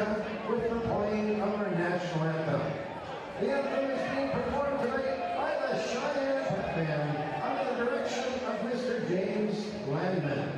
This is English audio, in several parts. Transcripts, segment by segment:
America with the playing of our national anthem. The anthem is being performed tonight by the Sheyenne Pep Band under the direction of Mr. James Landman.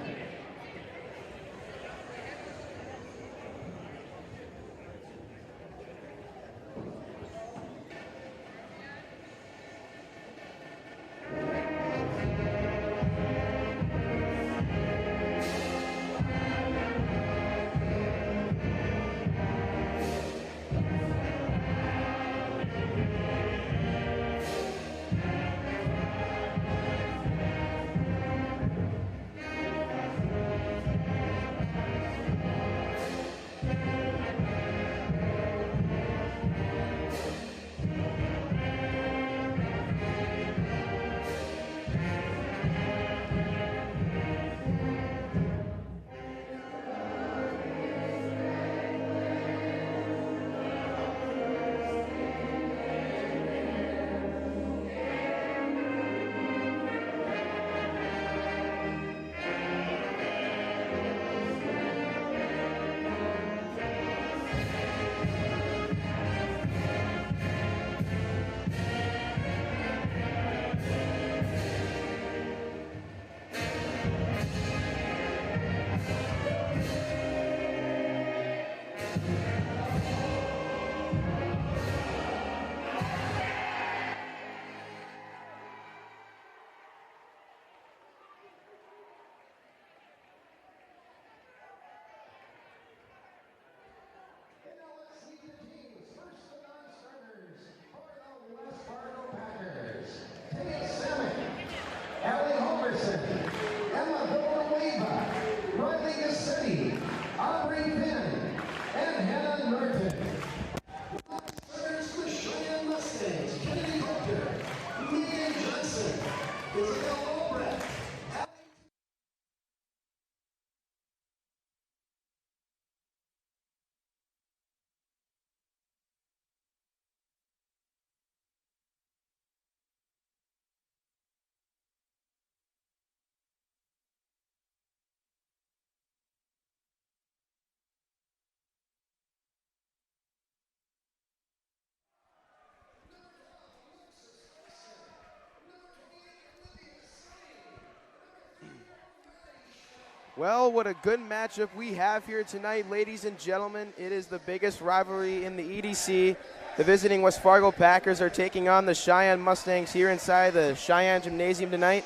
Well, what a good matchup we have here tonight, ladies and gentlemen. It is the biggest rivalry in the EDC. The visiting West Fargo Packers are taking on the Sheyenne Mustangs here inside the Sheyenne Gymnasium tonight.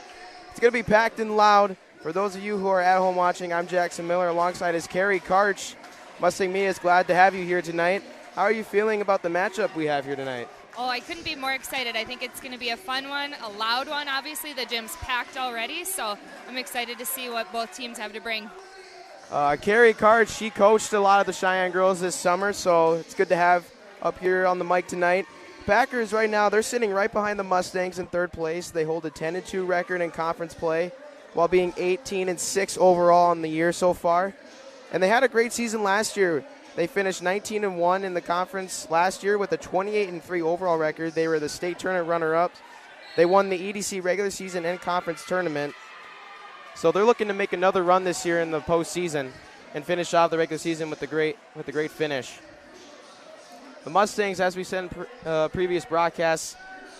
It's going to be packed and loud. For those of you who are at home watching, I'm Jackson Miller alongside his Carrie Karch. Mustang Media is glad to have you here tonight. How are you feeling about the matchup we have here tonight? Oh, I couldn't be more excited. I think it's going to be a fun one, a loud one. Obviously, the gym's packed already, so I'm excited to see what both teams have to bring. Carrie Karch, she coached a lot of the Sheyenne girls this summer, so it's good to have up here on the mic tonight. Packers right now, they're sitting right behind the Mustangs in third place. They hold a 10-2 record in conference play while being 18-6 overall in the year so far. And they had a great season last year. They finished 19-1 in the conference last year with a 28-3 overall record. They were the state tournament runner-ups. They won the EDC regular season and conference tournament. So they're looking to make another run this year in the postseason and finish off the regular season with a great finish. The Mustangs, as we said in previous broadcasts,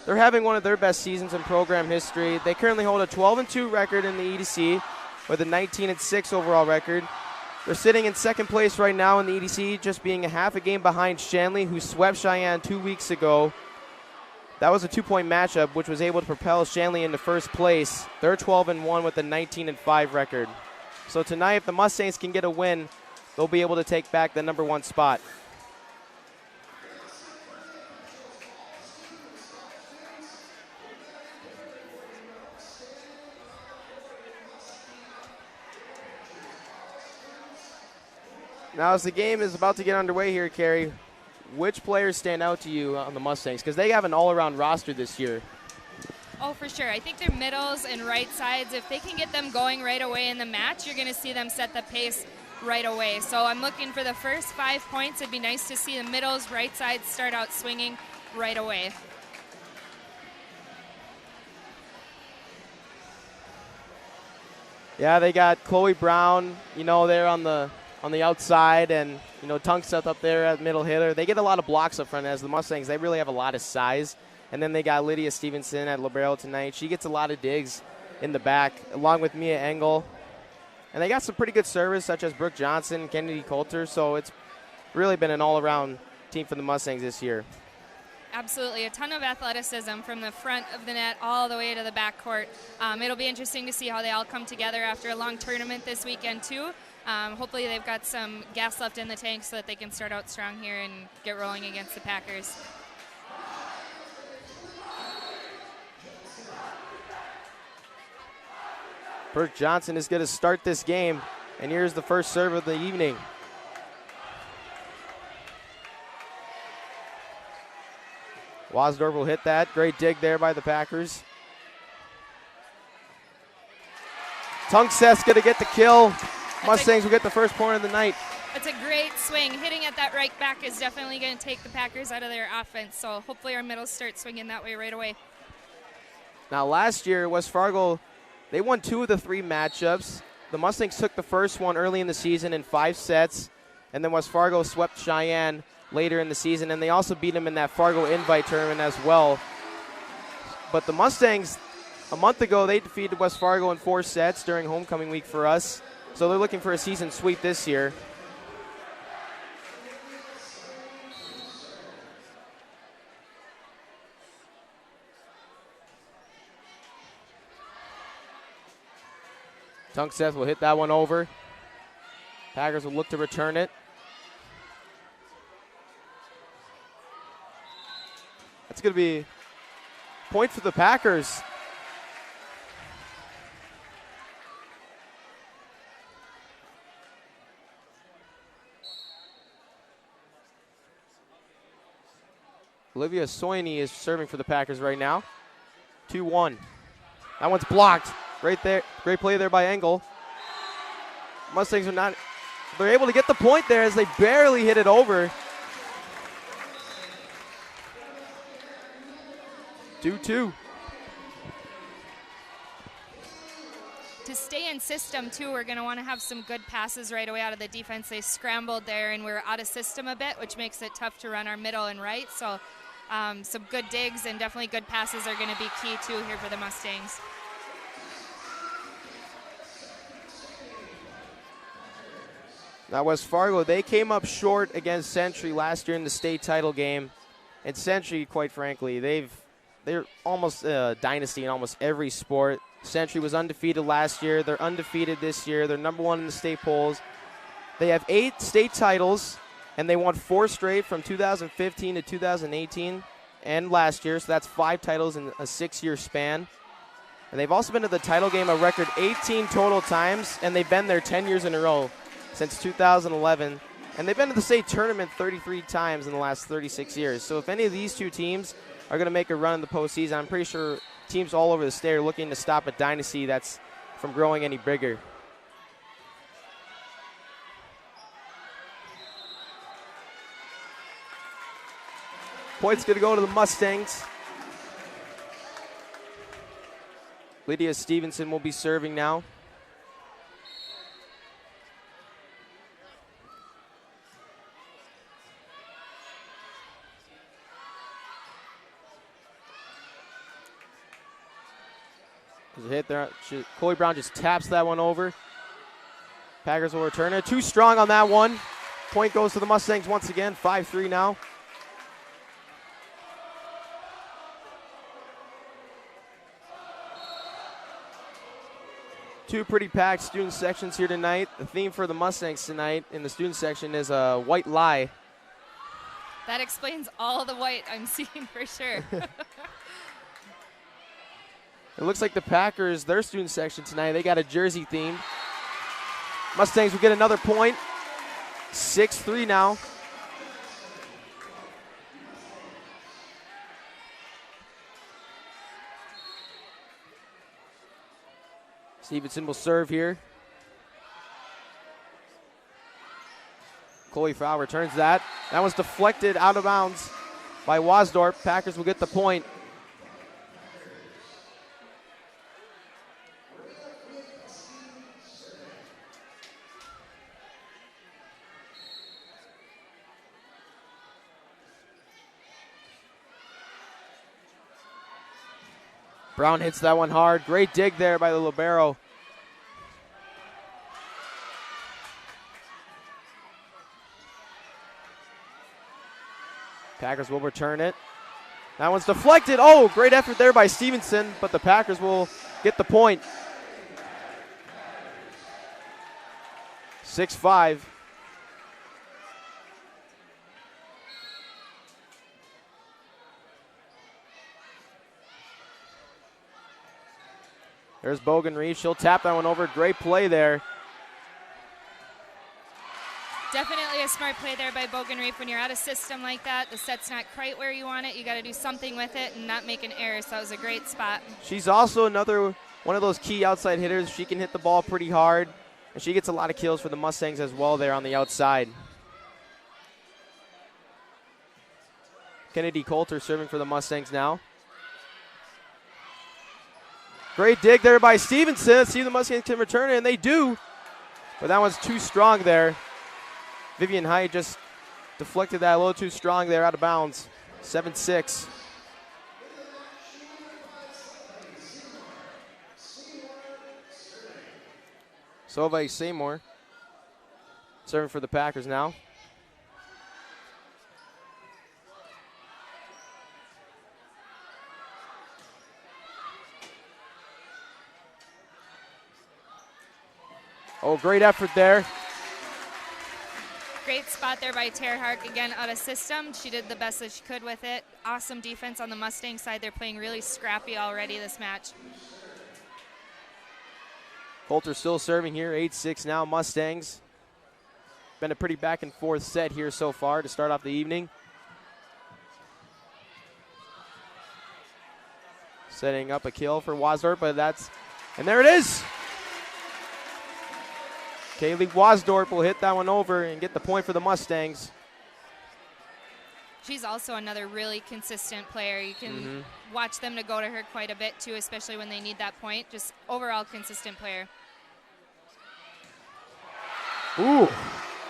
they're having one of their best seasons in program history. They currently hold a 12-2 record in the EDC with a 19-6 overall record. They're sitting in second place right now in the EDC, just being a half a game behind Shanley, who swept Sheyenne 2 weeks ago. That was a 2-point matchup, which was able to propel Shanley into first place. They're 12-1 with a 19-5 record. So tonight, if the Mustangs can get a win, they'll be able to take back the number 1 spot. Now, as the game is about to get underway here, Carrie, which players stand out to you on the Mustangs? Because they have an all-around roster this year. Oh, for sure. I think their middles and right sides, if they can get them going right away in the match, you're going to see them set the pace right away. So I'm looking for the first 5 points. It'd be nice to see the middles, right sides start out swinging right away. Yeah, they got Chloe Brown, there on the on the outside, and Tungsteth up there at middle hitter. They get a lot of blocks up front as the Mustangs. They really have a lot of size. And then they got Lydia Stevenson at libero tonight. She gets a lot of digs in the back, along with Mia Engel. And they got some pretty good service, such as Brooke Johnson, Kennedy Coulter. So it's really been an all-around team for the Mustangs this year. Absolutely. A ton of athleticism from the front of the net all the way to the back court. It'll be interesting to see how they all come together after a long tournament this weekend, too. Hopefully they've got some gas left in the tank so that they can start out strong here and get rolling against the Packers. Brooke Johnson is going to start this game, and here's the first serve of the evening. Wasdorf will hit that. Great dig there by the Packers. Tungsteth's going to get the kill. Mustangs will get the first point of the night. That's a great swing. Hitting at that right back is definitely going to take the Packers out of their offense, so hopefully our middles start swinging that way right away. Now, last year, West Fargo, they won 2 of the 3 matchups. The Mustangs took the first one early in the season in 5 sets, and then West Fargo swept Sheyenne later in the season, and they also beat them in that Fargo Invite tournament as well. But the Mustangs, a month ago, they defeated West Fargo in 4 sets during homecoming week for us, so they're looking for a season sweep this year. Tungsteth will hit that one over. Packers will look to return it. That's going to be a point for the Packers. Olivia Soini is serving for the Packers right now. 2-1. That one's blocked. Right there. Great play there by Engel. Mustangs they're able to get the point there as they barely hit it over. 2-2. To stay in system, too, we're going to want to have some good passes right away out of the defense. They scrambled there, and we're out of system a bit, which makes it tough to run our middle and right. So some good digs and definitely good passes are going to be key, too, here for the Mustangs. Now, West Fargo, they came up short against Century last year in the state title game. And Century, quite frankly, they're almost a dynasty in almost every sport. Century was undefeated last year. They're undefeated this year. They're number 1 in the state polls. They have 8 state titles, and they won 4 straight from 2015 to 2018 and last year. So that's 5 titles in a 6-year span. And they've also been to the title game a record 18 total times, and they've been there 10 years in a row since 2011. And they've been to the state tournament 33 times in the last 36 years. So if any of these 2 teams are going to make a run in the postseason, I'm pretty sure teams all over the state are looking to stop a dynasty that's from growing any bigger. Point's going to go to the Mustangs. Lydia Stevenson will be serving now. There's a hit there. Chloe Brown just taps that one over. Packers will return it. Too strong on that one. Point goes to the Mustangs once again. 5-3 now. Two pretty packed student sections here tonight. The theme for the Mustangs tonight in the student section is a white lie. That explains all the white I'm seeing for sure. It looks like the Packers, their student section tonight, they got a jersey theme. Mustangs will get another point. 6-3 now. Stevenson will serve here. Chloe Fowl returns that. That was deflected out of bounds by Wasdorf. Packers will get the point. Brown hits that one hard. Great dig there by the libero. Packers will return it. That one's deflected. Oh, great effort there by Stevenson, but the Packers will get the point. 6-5. There's Bogan-Reed. She'll tap that one over. Great play there. Definitely a smart play there by Bogan-Reed. When you're out of system like that, the set's not quite where you want it. You got to do something with it and not make an error. So that was a great spot. She's also another one of those key outside hitters. She can hit the ball pretty hard, and she gets a lot of kills for the Mustangs as well there on the outside. Kennedy Coulter serving for the Mustangs now. Great dig there by Stevenson. Let's see if the Mustangs can return it, and they do. But that one's too strong there. Vivian Height just deflected that a little too strong there, out of bounds. 7-6. Solveig Seymour serving for the Packers now. Oh, great effort there. Great spot there by Tara Hark, again out of system. She did the best that she could with it. Awesome defense on the Mustang side. They're playing really scrappy already this match. Coulter still serving here, 8-6 now, Mustangs. Been a pretty back and forth set here so far to start off the evening. Setting up a kill for Wasdorp, but and there it is. Kaylee Wasdorp will hit that one over and get the point for the Mustangs. She's also another really consistent player. You can watch them to go to her quite a bit too, especially when they need that point. Just overall consistent player. Ooh,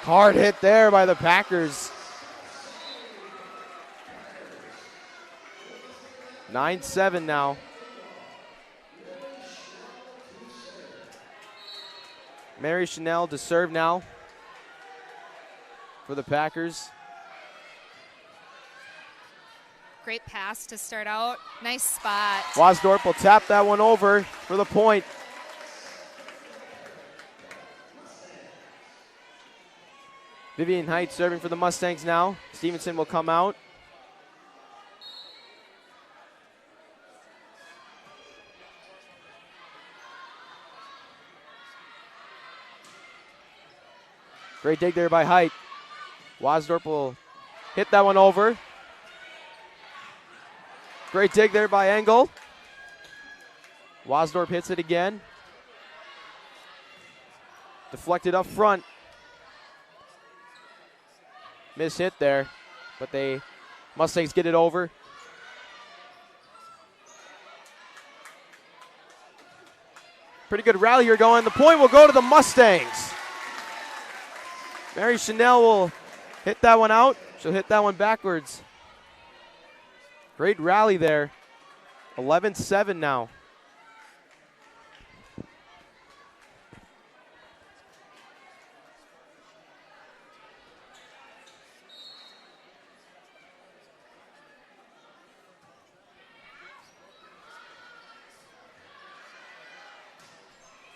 hard hit there by the Packers. 9-7 now. Mary Chanel to serve now for the Packers. Great pass to start out. Nice spot. Wasdorp will tap that one over for the point. Vivian Height serving for the Mustangs now. Stevenson will come out. Great dig there by Height. Wasdorp will hit that one over. Great dig there by Engel. Wasdorp hits it again. Deflected up front. Miss hit there, but the Mustangs get it over. Pretty good rally here going. The point will go to the Mustangs. Mary Chanel will hit that one out. She'll hit that one backwards. Great rally there. 11-7 now.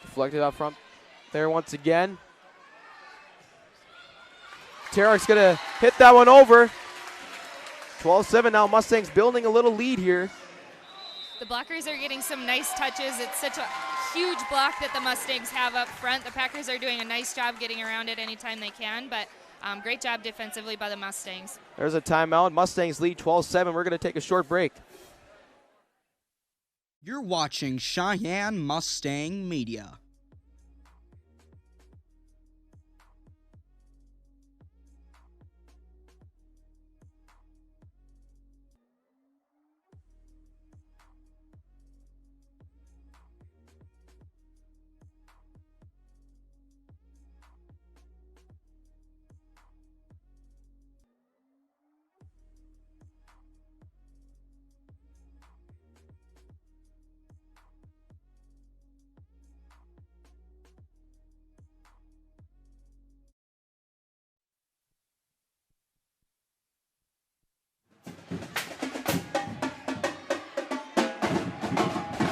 Deflected out front there once again. Tarek's going to hit that one over. 12-7 now. Mustangs building a little lead here. The blockers are getting some nice touches. It's such a huge block that the Mustangs have up front. The Packers are doing a nice job getting around it anytime they can, but great job defensively by the Mustangs. There's a timeout. Mustangs lead 12-7. We're going to take a short break. You're watching Cheyenne Mustang Media.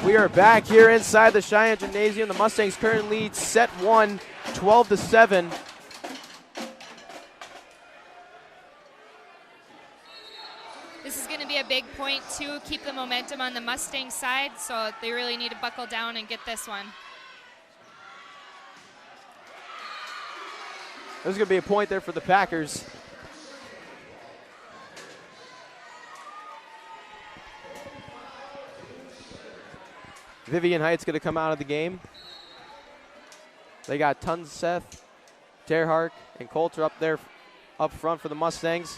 We are back here inside the Sheyenne Gymnasium. The Mustangs currently lead set 1, 12-7. This is going to be a big point to keep the momentum on the Mustang side, so they really need to buckle down and get this one. There's going to be a point there for the Packers. Vivian Height's going to come out of the game. They got Tunseth, Terhark, and Coulter up there up front for the Mustangs.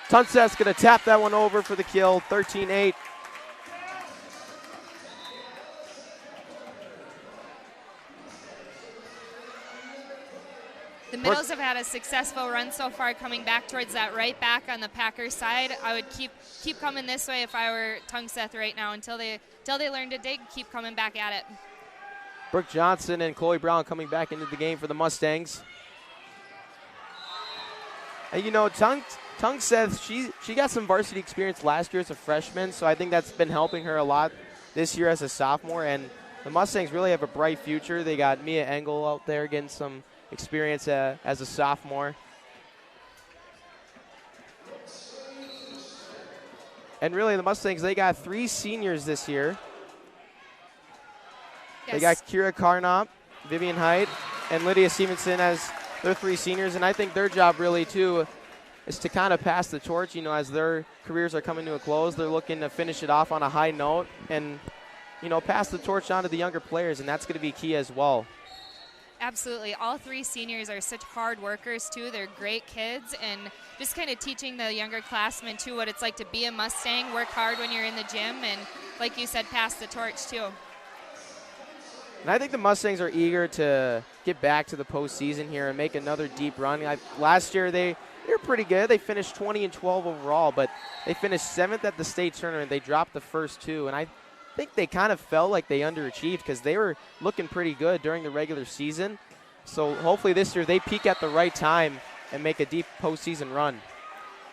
Tunseth's going to tap that one over for the kill, 13-8. The middles have had a successful run so far coming back towards that right back on the Packers side. I would keep coming this way if I were Tunseth right now until they learn to dig, keep coming back at it. Brooke Johnson and Chloe Brown coming back into the game for the Mustangs. And you know, Tunseth, she got some varsity experience last year as a freshman, so I think that's been helping her a lot this year as a sophomore. And the Mustangs really have a bright future. They got Mia Engel out there getting some experience as a sophomore. And really, the Mustangs, they got 3 seniors this year. Yes. They got Kira Carnop, Vivian Height, and Lydia Stevenson as their 3 seniors. And I think their job really, too, is to kind of pass the torch. You know, as their careers are coming to a close, they're looking to finish it off on a high note and, you know, pass the torch on to the younger players, and that's going to be key as well. Absolutely. All 3 seniors are such hard workers, too. They're great kids, and just kind of teaching the younger classmen, too, what it's like to be a Mustang, work hard when you're in the gym, and, like you said, pass the torch, too. And I think the Mustangs are eager to get back to the postseason here and make another deep run. Last year, they were pretty good. They finished 20-12 overall, but they finished 7th at the state tournament. They dropped the first 2, and I think they kind of felt like they underachieved because they were looking pretty good during the regular season. So hopefully this year they peak at the right time and make a deep postseason run.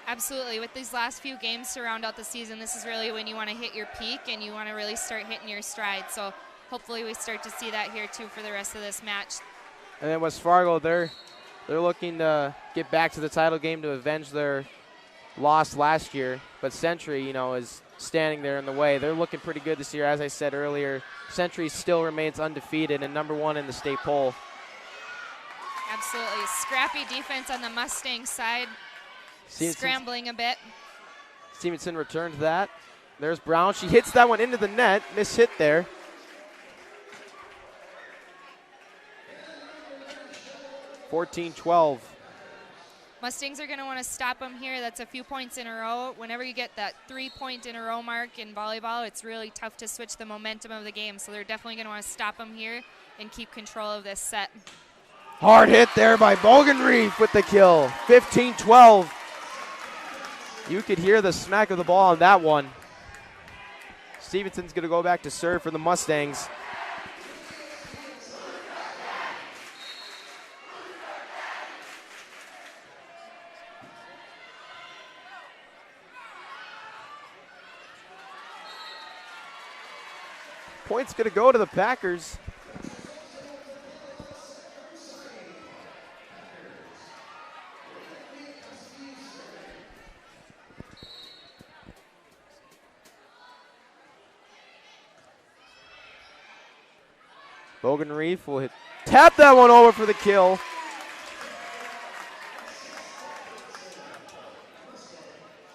Absolutely. With these last few games to round out the season, this is really when you want to hit your peak and you want to really start hitting your stride. So hopefully we start to see that here too for the rest of this match. And then West Fargo, they're looking to get back to the title game to avenge their loss last year. But Century, you know, is standing there in the way. They're looking pretty good this year. As I said earlier, Century still remains undefeated and #1 in the state poll. Absolutely. Scrappy defense on the Mustang side. Scrambling a bit. Stevenson returns that. There's Brown. She hits that one into the net. Miss hit there. (14-12). Mustangs are going to want to stop them here. That's a few points in a row. Whenever you get that 3-point in a row mark in volleyball, it's really tough to switch the momentum of the game. So they're definitely going to want to stop them here and keep control of this set. Hard hit there by Bogenreef with the kill. 15-12. You could hear the smack of the ball on that one. Stevenson's going to go back to serve for the Mustangs. Point's going to go to the Packers. Bogenreef will tap that one over for the kill.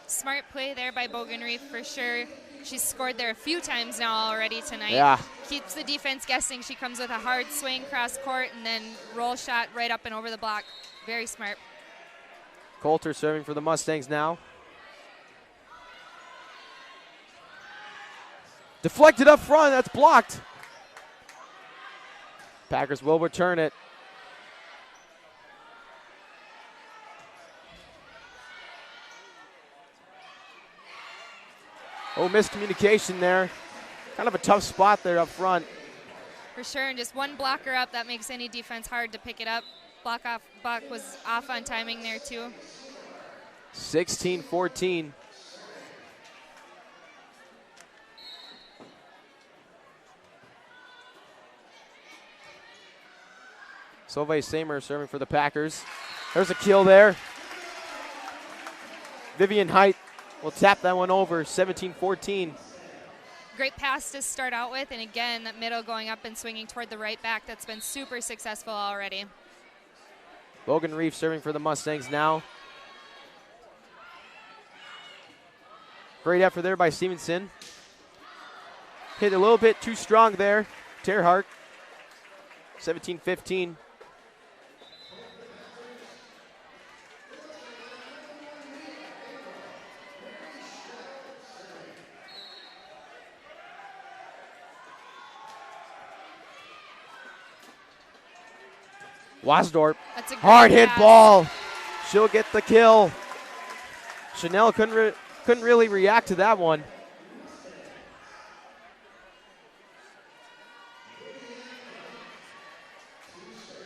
Smart play there by Bogenreef for sure. She's scored there a few times now already tonight. Yeah. Keeps the defense guessing. She comes with a hard swing cross court and then roll shot right up and over the block. Very smart. Coulter serving for the Mustangs now. Deflected up front. That's blocked. Packers will return it. Oh, miscommunication there. Kind of a tough spot there up front. For sure, and just one blocker up, that makes any defense hard to pick it up. Block was off on timing there too. 16-14. Solveig Samer serving for the Packers. There's a kill there. Vivian Height will tap that one over, 17-14. Great pass to start out with, and again, that middle going up and swinging toward the right back. That's been super successful already. Bogan Reef serving for the Mustangs now. Great effort there by Stevenson. Hit a little bit too strong there. Terhart, 17-15. Wasdorp, That's a great hard hit pass. ball. She'll get the kill. Chanel couldn't really react to that one.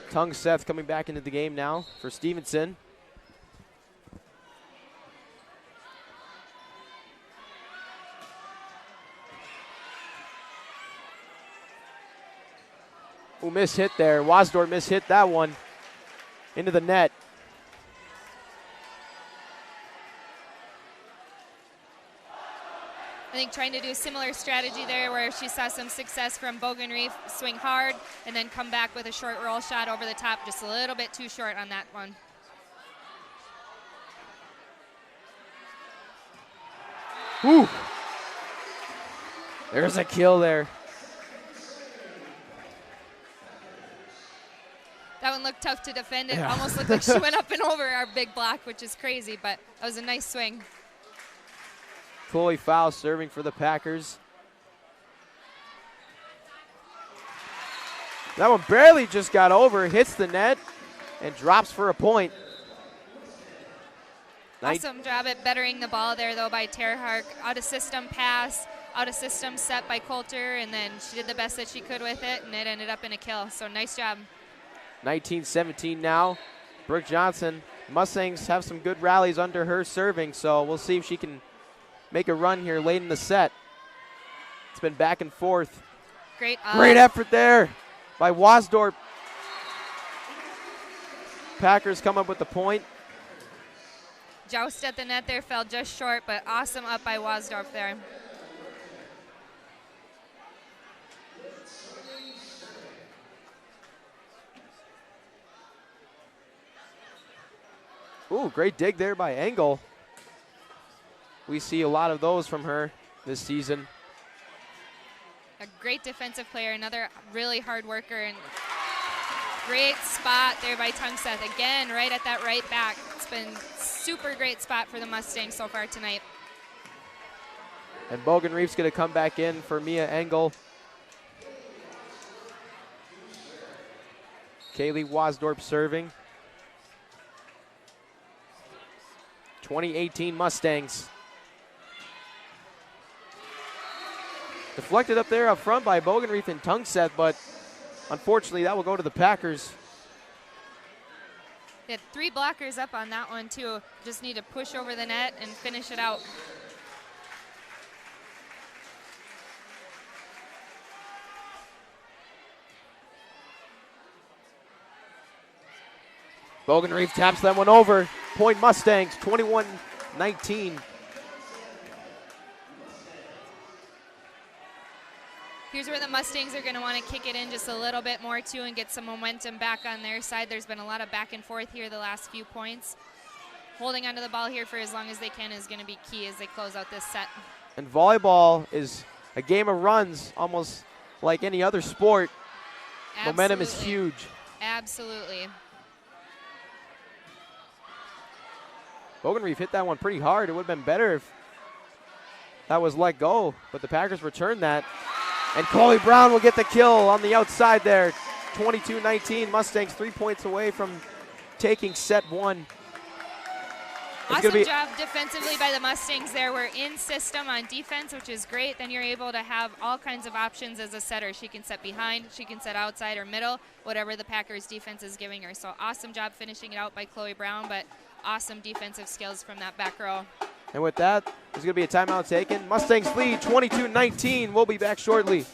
Tung Seth coming back into the game now for Stevenson. Ooh, miss hit there. Wasdorp miss hit that one into the net. I think trying to do a similar strategy there where she saw some success from Bogan Reef, swing hard, and then come back with a short roll shot over the top, just a little bit too short on that one. Ooh. There's a kill there. That one looked tough to defend. It Yeah. almost looked like she went up and over our big block, which is crazy, but that was a nice swing. Chloe Faust serving for the Packers. That one barely just got over, hits the net, and drops for a point. Awesome job at bettering the ball there, though, by Terhart. Out of system pass, out of system set by Coulter, and then she did the best that she could with it, and it ended up in a kill. So nice job. 19-17 now. Brooke Johnson. Mustangs have some good rallies under her serving, so we'll see if she can make a run here late in the set. It's been back and forth. Great effort there by Wasdorp. Packers come up with the point. Joust at the net there, fell just short, but awesome up by Wasdorf there. Ooh, great dig there by Engel. We see a lot of those from her this season. A great defensive player, another really hard worker, and great spot there by Tungseth. Again, right at that right back. It's been super great spot for the Mustangs so far tonight. And Bogan Reef's going to come back in for Mia Engel. Kaylee Wasdorp serving. 2018 Mustangs. Deflected up there up front by Bogan Reef and Tungseth, but unfortunately that will go to the Packers. They had 3 blockers up on that one too. Just need to push over the net and finish it out. Bogan Reef taps that one over. Point Mustangs, 21-19. Here's where the Mustangs are going to want to kick it in just a little bit more too and get some momentum back on their side. There's been a lot of back and forth here the last few points. Holding onto the ball here for as long as they can is going to be key as they close out this set. And volleyball is a game of runs, almost like any other sport. Absolutely. Momentum is huge. Absolutely. Bogan Reef hit that one pretty hard. It would have been better if that was let go, but the Packers returned that. And Chloe Brown will get the kill on the outside there. 22-19, Mustangs 3 points away from taking set 1. Awesome job defensively by the Mustangs there. We're in system on defense, which is great. Then you're able to have all kinds of options as a setter. She can set behind, she can set outside or middle, whatever the Packers defense is giving her. So awesome job finishing it out by Chloe Brown, but awesome defensive skills from that back row. And with that, there's going to be a timeout taken. Mustangs lead 22-19. We'll be back shortly.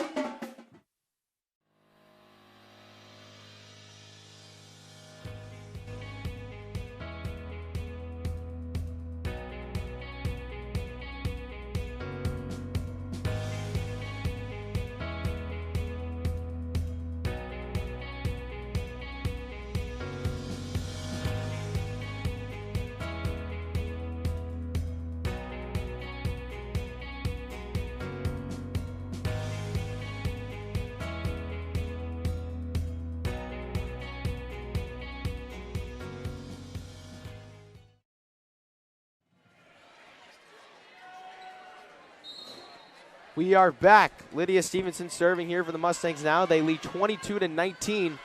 We are back. Lydia Stevenson serving here for the Mustangs now. They lead 22-19.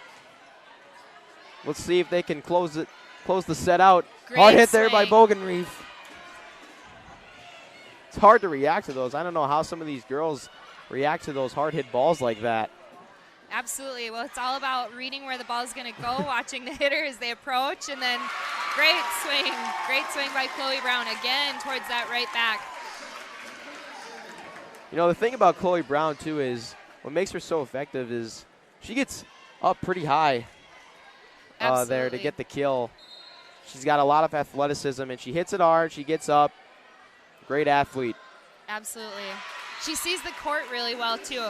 Let's see if they can close the set out. Great Hard hit there by swing. Bogenreef. It's hard to react to those. I don't know how some of these girls react to those hard hit balls like that. Absolutely. Well, it's all about reading where the ball is going to go, watching the hitter as they approach, and then great swing. Great swing by Chloe Brown again towards that right back. You know, the thing about Chloe Brown, too, is what makes her so effective is she gets up pretty high there to get the kill. She's got a lot of athleticism, and she hits it hard. She gets up. Great athlete. Absolutely. She sees the court really well, too.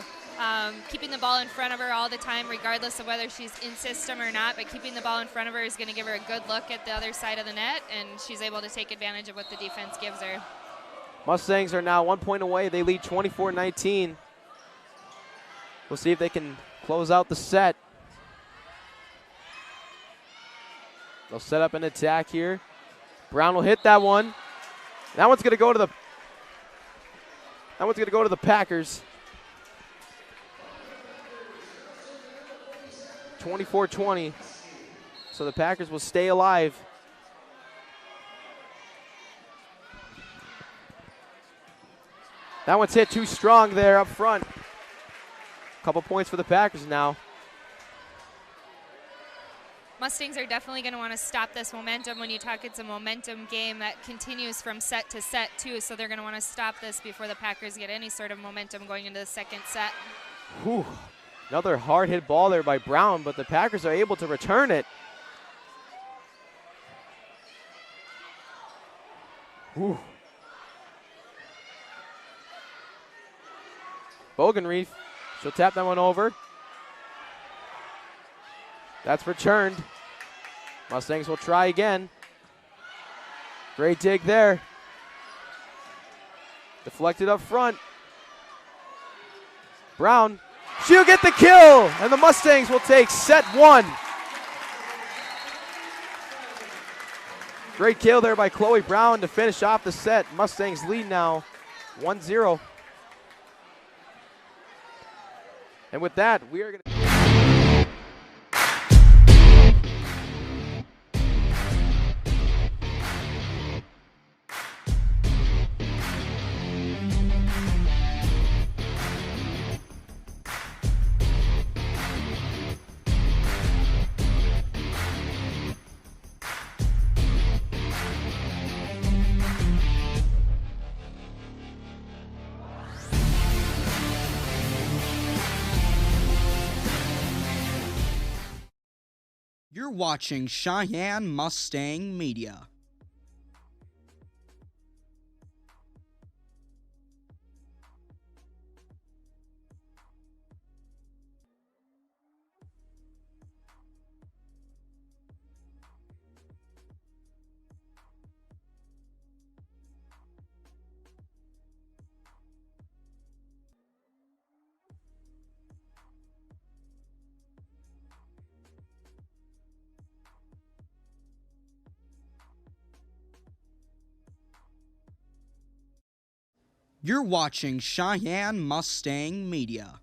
Keeping the ball in front of her all the time, regardless of whether she's in system or not, but keeping the ball in front of her is going to give her a good look at the other side of the net, and she's able to take advantage of what the defense gives her. Mustangs are now 1 point away. They lead 24-19. We'll see if they can close out the set. They'll set up an attack here. Brown will hit that one. That one's going to go to the Packers. 24-20. So the Packers will stay alive. That one's hit too strong there up front. Couple points for the Packers now. Mustangs are definitely going to want to stop this momentum. When you talk, it's a momentum game that continues from set to set, too. So they're going to want to stop this before the Packers get any sort of momentum going into the second set. Whew. Another hard hit ball there by Brown, but the Packers are able to return it. Whew. Bogenreef, she'll tap that one over. That's returned. Mustangs will try again. Great dig there. Deflected up front. Brown, she'll get the kill, and the Mustangs will take set one. Great kill there by Chloe Brown to finish off the set. Mustangs lead now 1-0. And with that, we are going to... You're watching Sheyenne Mustang Media. You're watching Sheyenne Mustang Media.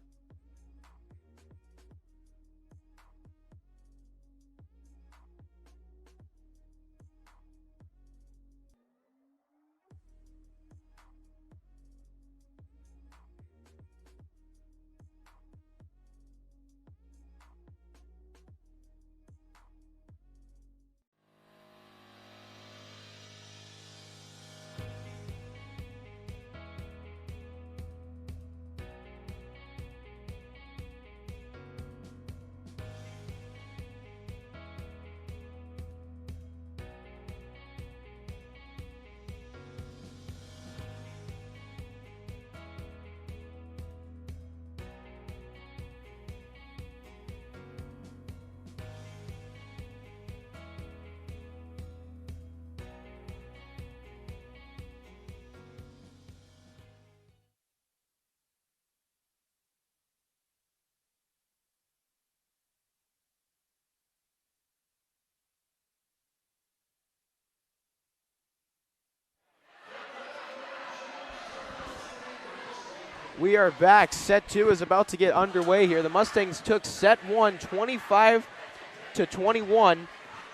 We are back. Set 2 is about to get underway here. The Mustangs took set 1, 25-21.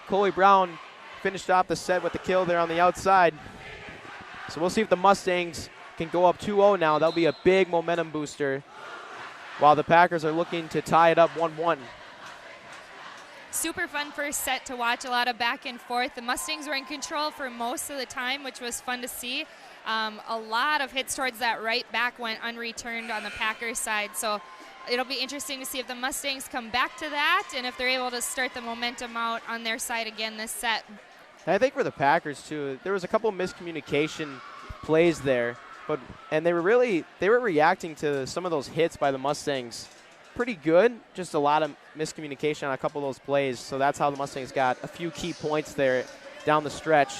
Chloe Brown finished off the set with the kill there on the outside. So we'll see if the Mustangs can go up 2-0 now. That'll be a big momentum booster, while the Packers are looking to tie it up 1-1. Super fun first set to watch, a lot of back and forth. The Mustangs were in control for most of the time, which was fun to see. A lot of hits towards that right back went unreturned on the Packers side. So it'll be interesting to see if the Mustangs come back to that and if they're able to start the momentum out on their side again this set. And I think for the Packers too, there was a couple miscommunication plays there, and they were reacting to some of those hits by the Mustangs pretty good. Just a lot of miscommunication on a couple of those plays. So that's how the Mustangs got a few key points there down the stretch.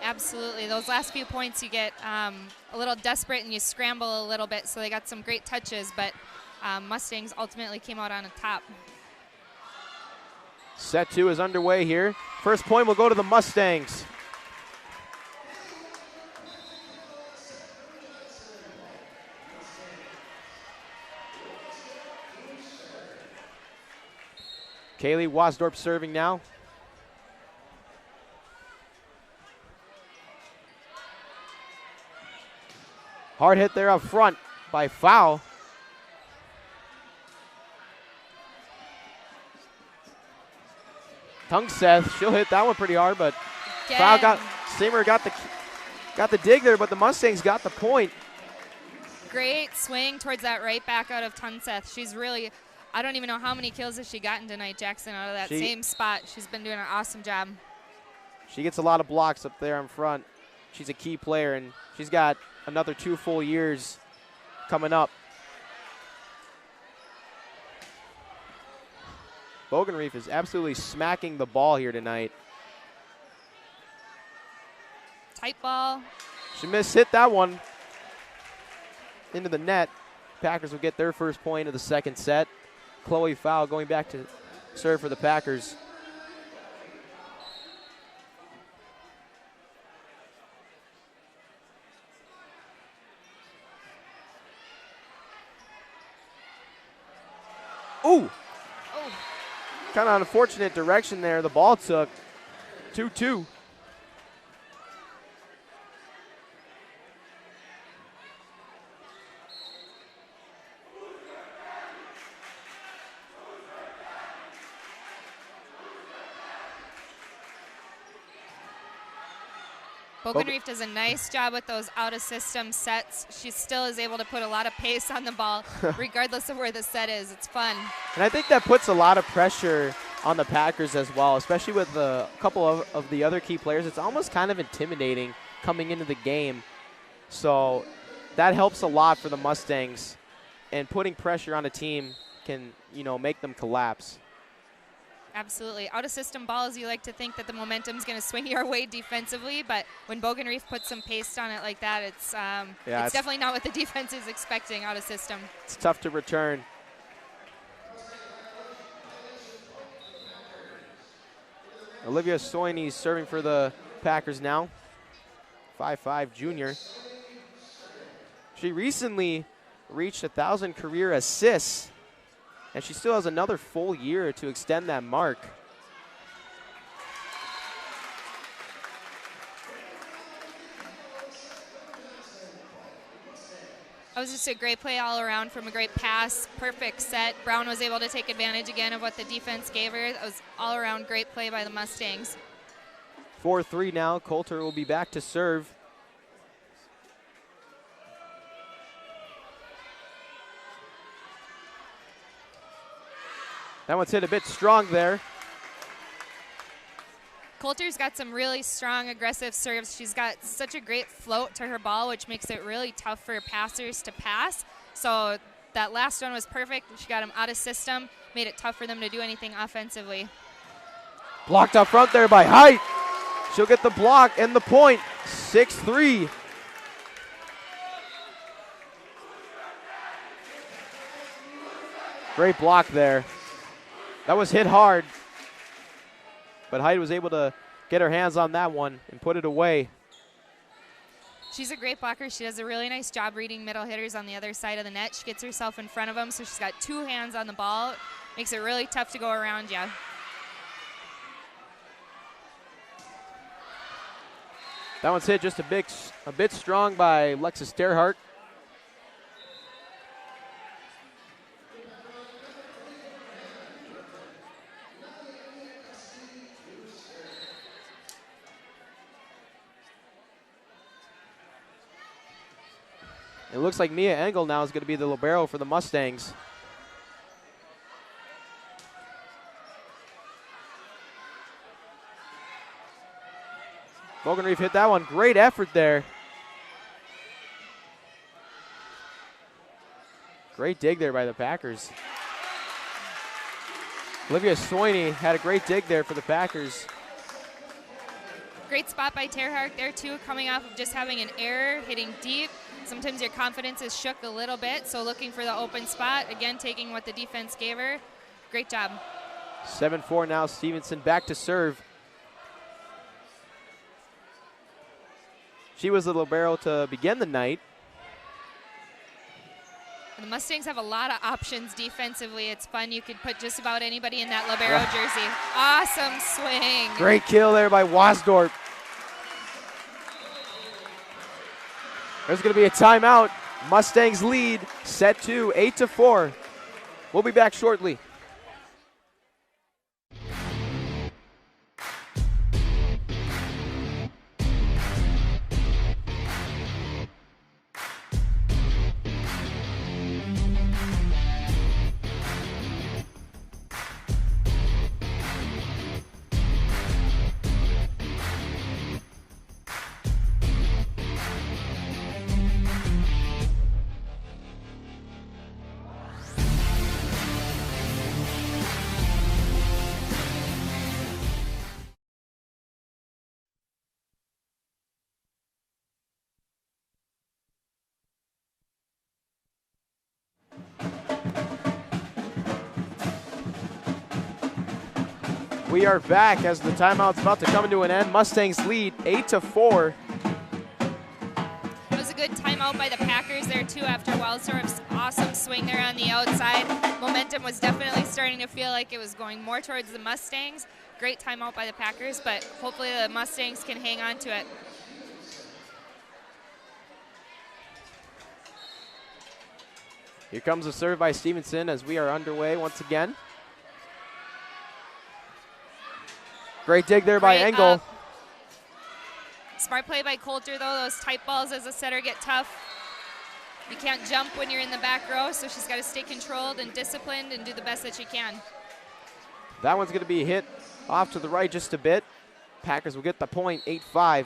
Absolutely. Those last few points you get a little desperate and you scramble a little bit, so they got some great touches, but Mustangs ultimately came out on top. Set 2 is underway here. First point will go to the Mustangs. Kaylee Wasdorp serving now. Hard hit there up front by Foul. Tungseth, she'll hit that one pretty hard, but Foul Seymour got the dig there, but the Mustangs got the point. Great swing towards that right back out of Tungseth. She's really, I don't even know how many kills has she gotten tonight, Jackson, out of that same spot. She's been doing an awesome job. She gets a lot of blocks up there in front. She's a key player, and she's got another 2 full years coming up. Bogenreef is absolutely smacking the ball here tonight. Tight ball. She hit that one into the net. Packers will get their first point of the second set. Chloe Foul going back to serve for the Packers. Ooh! Kind of unfortunate direction there. The ball took 2-2. Bogenreef does a nice job with those out-of-system sets. She still is able to put a lot of pace on the ball, regardless of where the set is. It's fun. And I think that puts a lot of pressure on the Packers as well, especially with a couple of the other key players. It's almost kind of intimidating coming into the game. So that helps a lot for the Mustangs. And putting pressure on a team can, make them collapse. Absolutely. Out-of-system balls, you like to think that the momentum's going to swing your way defensively, but when Bogenreef puts some pace on it like that, it's definitely not what the defense is expecting out-of-system. It's tough to return. Olivia Soini serving for the Packers now. 5'5" junior. She recently reached 1,000 career assists, and she still has another full year to extend that mark. That was just a great play all around from a great pass, perfect set. Brown was able to take advantage again of what the defense gave her. That was all around great play by the Mustangs. 4-3 now. Coulter will be back to serve. That one's hit a bit strong there. Coulter's got some really strong, aggressive serves. She's got such a great float to her ball, which makes it really tough for passers to pass. So that last one was perfect. She got them out of system, made it tough for them to do anything offensively. Blocked up front there by Height. She'll get the block and the point. 6-3. Great block there. That was hit hard, but Height was able to get her hands on that one and put it away. She's a great blocker. She does a really nice job reading middle hitters on the other side of the net. She gets herself in front of them, so she's got 2 hands on the ball. Makes it really tough to go around you. That one's hit just a bit strong by Alexis Terhart. It looks like Mia Engel now is going to be the libero for the Mustangs. Bogenreef hit that one. Great effort there. Great dig there by the Packers. Olivia Soini had a great dig there for the Packers. Great spot by Terhart there too, coming off of just having an error, hitting deep. Sometimes your confidence is shook a little bit, so looking for the open spot. Again, taking what the defense gave her. Great job. 7-4 now. Stevenson back to serve. She was the libero to begin the night. And the Mustangs have a lot of options defensively. It's fun. You could put just about anybody in that libero jersey. Awesome swing. Great kill there by Wasdorp. There's going to be a timeout. Mustangs lead, set 2, 8-4. We'll be back shortly. We are back as the timeout's about to come to an end. Mustangs lead 8-4. It was a good timeout by the Packers there too after Waldstorp's awesome swing there on the outside. Momentum was definitely starting to feel like it was going more towards the Mustangs. Great timeout by the Packers, but hopefully the Mustangs can hang on to it. Here comes a serve by Stevenson as we are underway once again. Great dig there by Engel. Smart play by Coulter, though. Those tight balls as a setter get tough. You can't jump when you're in the back row, so she's got to stay controlled and disciplined and do the best that she can. That one's going to be hit off to the right just a bit. Packers will get the point, 8-5.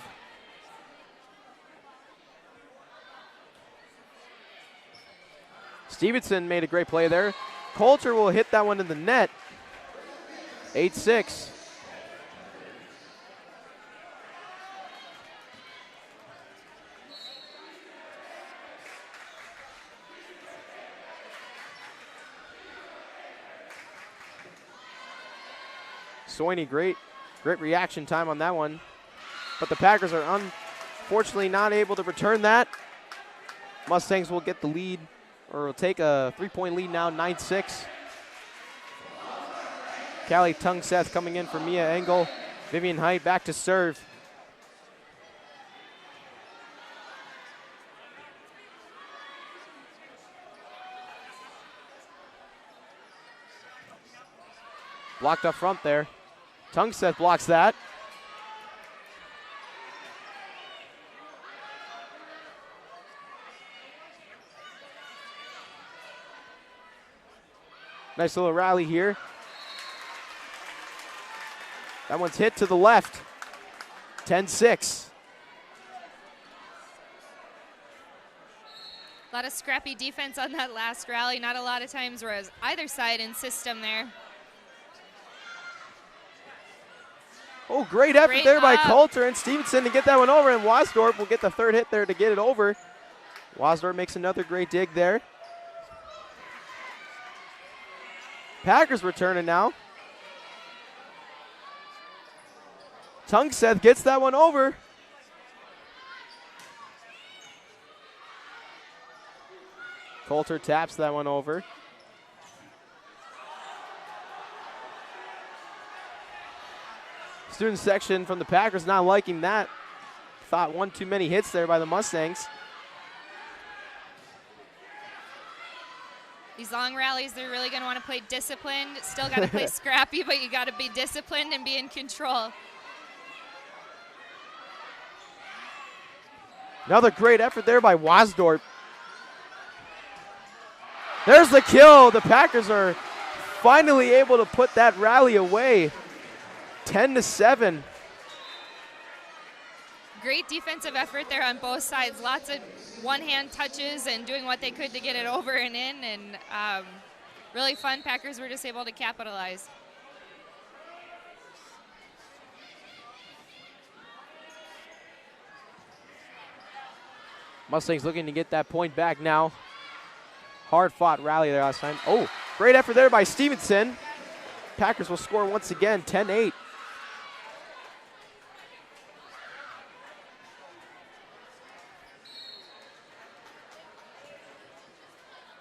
Stevenson made a great play there. Coulter will hit that one in the net, 8-6. Soini, great reaction time on that one. But the Packers are unfortunately not able to return that. Mustangs will get the lead, or will take a 3-point lead now, 9-6. Callie Tungseth coming in for Mia Engel. Vivian Height back to serve. Blocked up front there. Tungseth blocks that. Nice little rally here. That one's hit to the left. 10-6. A lot of scrappy defense on that last rally. Not a lot of times where either side in system there. Oh, great effort there by Coulter and Stevenson to get that one over, and Wasdorp will get the third hit there to get it over. Wasdorp makes another great dig there. Packers returning now. Tungseth gets that one over. Coulter taps that one over. Student section from the Packers not liking that. Thought one too many hits there by the Mustangs. These long rallies, they're really going to want to play disciplined. Still got to play scrappy, but you got to be disciplined and be in control. Another great effort there by Wasdorp. There's the kill. The Packers are finally able to put that rally away. 10-7. Great defensive effort there on both sides. Lots of one-hand touches and doing what they could to get it over and in. And really fun. Packers were just able to capitalize. Mustangs looking to get that point back now. Hard-fought rally there last time. Oh, great effort there by Stevenson. Packers will score once again, 10-8.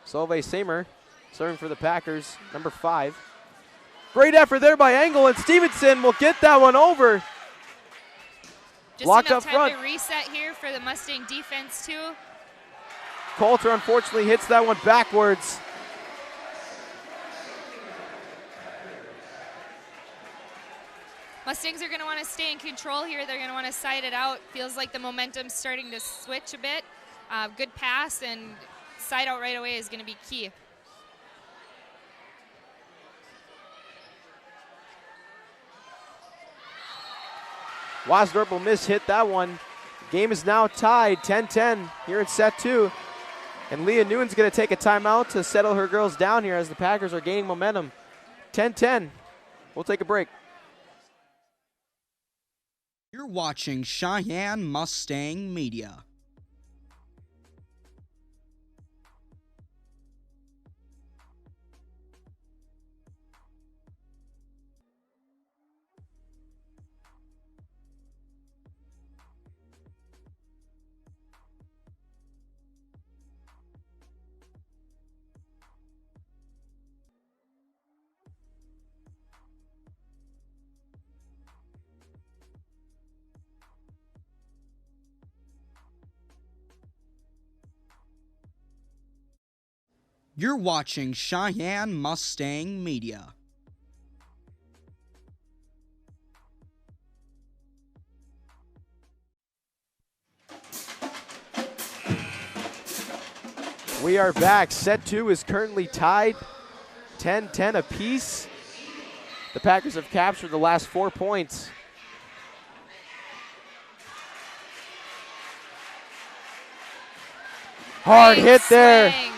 Solveig Samer serving for the Packers, number 5. Great effort there by Engel, and Stevenson will get that one over. Just Blocked enough up time front. to reset here for the Mustang defense too. Coulter unfortunately hits that one backwards. Mustangs are going to want to stay in control here. They're going to want to side it out. Feels like the momentum's starting to switch a bit. Good pass, and side out right away is going to be key. Wasdorp will miss-hit that one. Game is now tied 10-10 here in set 2. And Leah Nguyen's going to take a timeout to settle her girls down here as the Packers are gaining momentum. 10-10. We'll take a break. You're watching Sheyenne Mustang Media. You're watching Sheyenne Mustang Media. We are back. Set 2 is currently tied 10-10 apiece. The Packers have captured the last 4 points. Hard Great hit there. swing.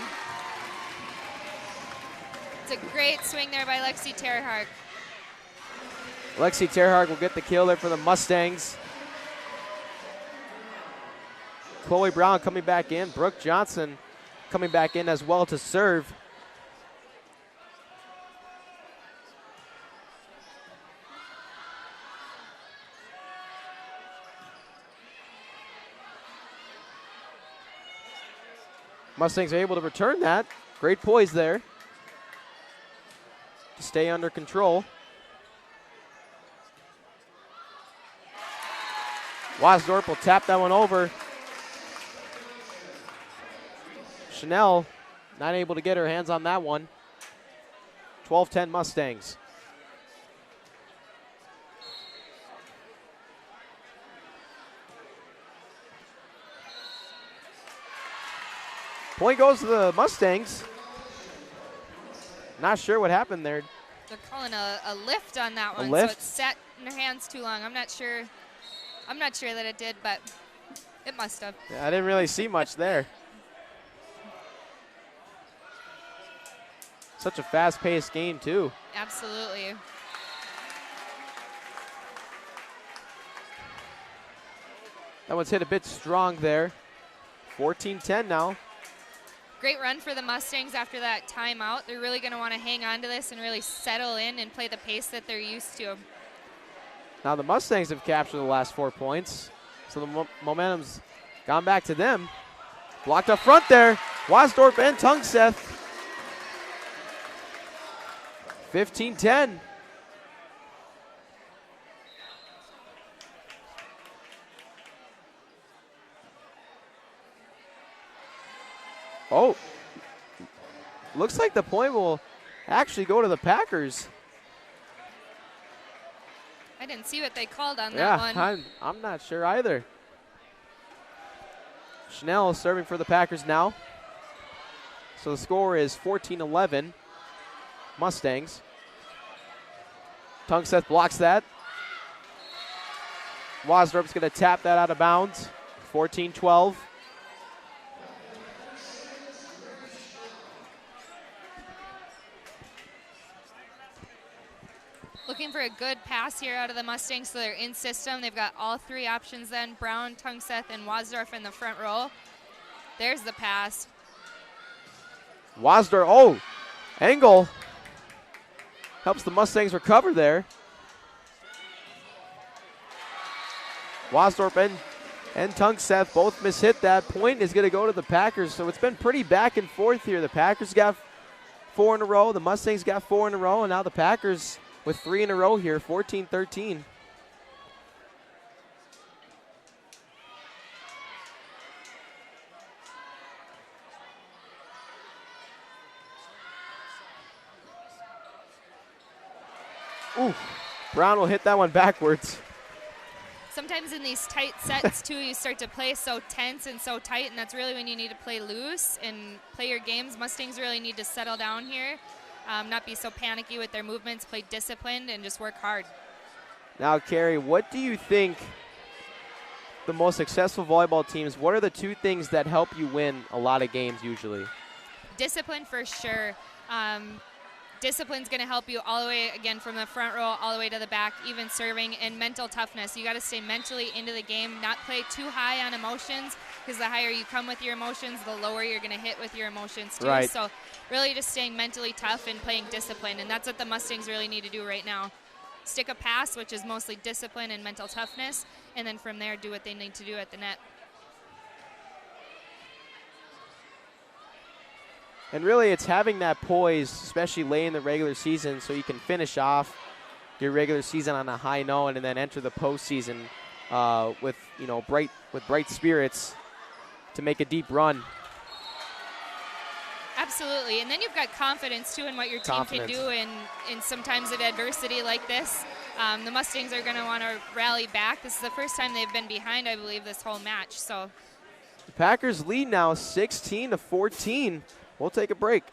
It's a great swing there by Lexi Terharg. Lexi Terharg will get the kill there for the Mustangs. Chloe Brown coming back in. Brooke Johnson coming back in as well to serve. Mustangs are able to return that. Great poise there to stay under control. Wasdorp will tap that one over. Chanel not able to get her hands on that one. 12-10 Mustangs. Point goes to the Mustangs. Not sure what happened there. They're calling a lift on that one, lift? so it sat in their hands too long. I'm not sure that it did, but it must have. Yeah, I didn't really see much there. Such a fast-paced game, too. Absolutely. That one's hit a bit strong there. 14-10 now. Great run for the Mustangs after that timeout. They're really going to want to hang on to this and really settle in and play the pace that they're used to. Now the Mustangs have captured the last 4 points, so the momentum's gone back to them. Blocked up front there. Wasdorf and Tungseth. 15-10. Oh, looks like the point will actually go to the Packers. I didn't see what they called on that one. Yeah, I'm not sure either. Schnell serving for the Packers now. So the score is 14-11, Mustangs. Tungseth blocks that. Wasdorp's going to tap that out of bounds. 14-12. Looking for a good pass here out of the Mustangs, so they're in system. They've got all three options then, Brown, Tungseth, and Wasdorf in the front row. There's the pass. Wasdorf, oh, Engel helps the Mustangs recover there. Wasdorf and Tungseth both mishit that. Point is going to go to the Packers, so it's been pretty back and forth here. The Packers got 4 in a row, the Mustangs got 4 in a row, and now the Packers with 3 in a row here, 14-13. Ooh, Brown will hit that one backwards. Sometimes in these tight sets, too, you start to play so tense and so tight, and that's really when you need to play loose and play your games. Mustangs really need to settle down here. Not be so panicky with their movements, play disciplined, and just work hard. Now, Carrie, what do you think the most successful volleyball teams, what are the 2 things that help you win a lot of games usually? Discipline for sure. Discipline's going to help you all the way, again, from the front row all the way to the back, even serving, and mental toughness. You got to stay mentally into the game, not play too high on emotions, because the higher you come with your emotions, the lower you're going to hit with your emotions too. Right. So really just staying mentally tough and playing discipline, and that's what the Mustangs really need to do right now. Stick a pass, which is mostly discipline and mental toughness, and then from there do what they need to do at the net. And really, it's having that poise, especially late in the regular season, so you can finish off your regular season on a high note and then enter the postseason with bright spirits to make a deep run. Absolutely, and then you've got confidence too in what your team can do in sometimes of adversity like this. The Mustangs are going to want to rally back. This is the first time they've been behind, I believe, this whole match. So the Packers lead now 16-14. We'll take a break.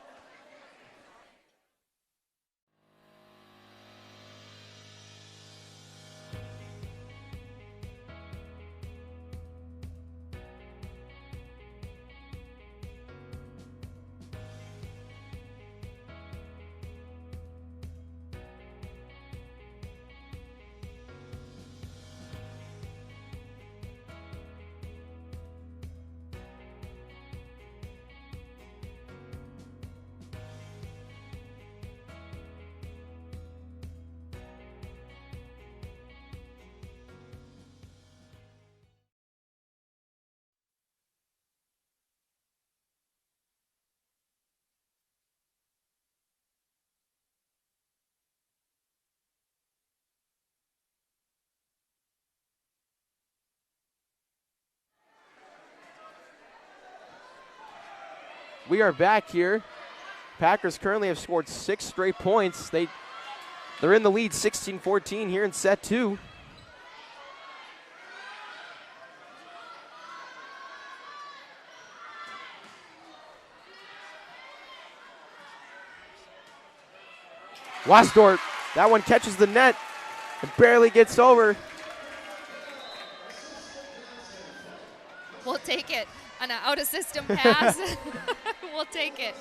We are back here. Packers currently have scored 6 straight points. They're in the lead 16-14 here in set 2. Wasdorf, that one catches the net and barely gets over. we'll take it. On an out-of-system pass, we'll take it.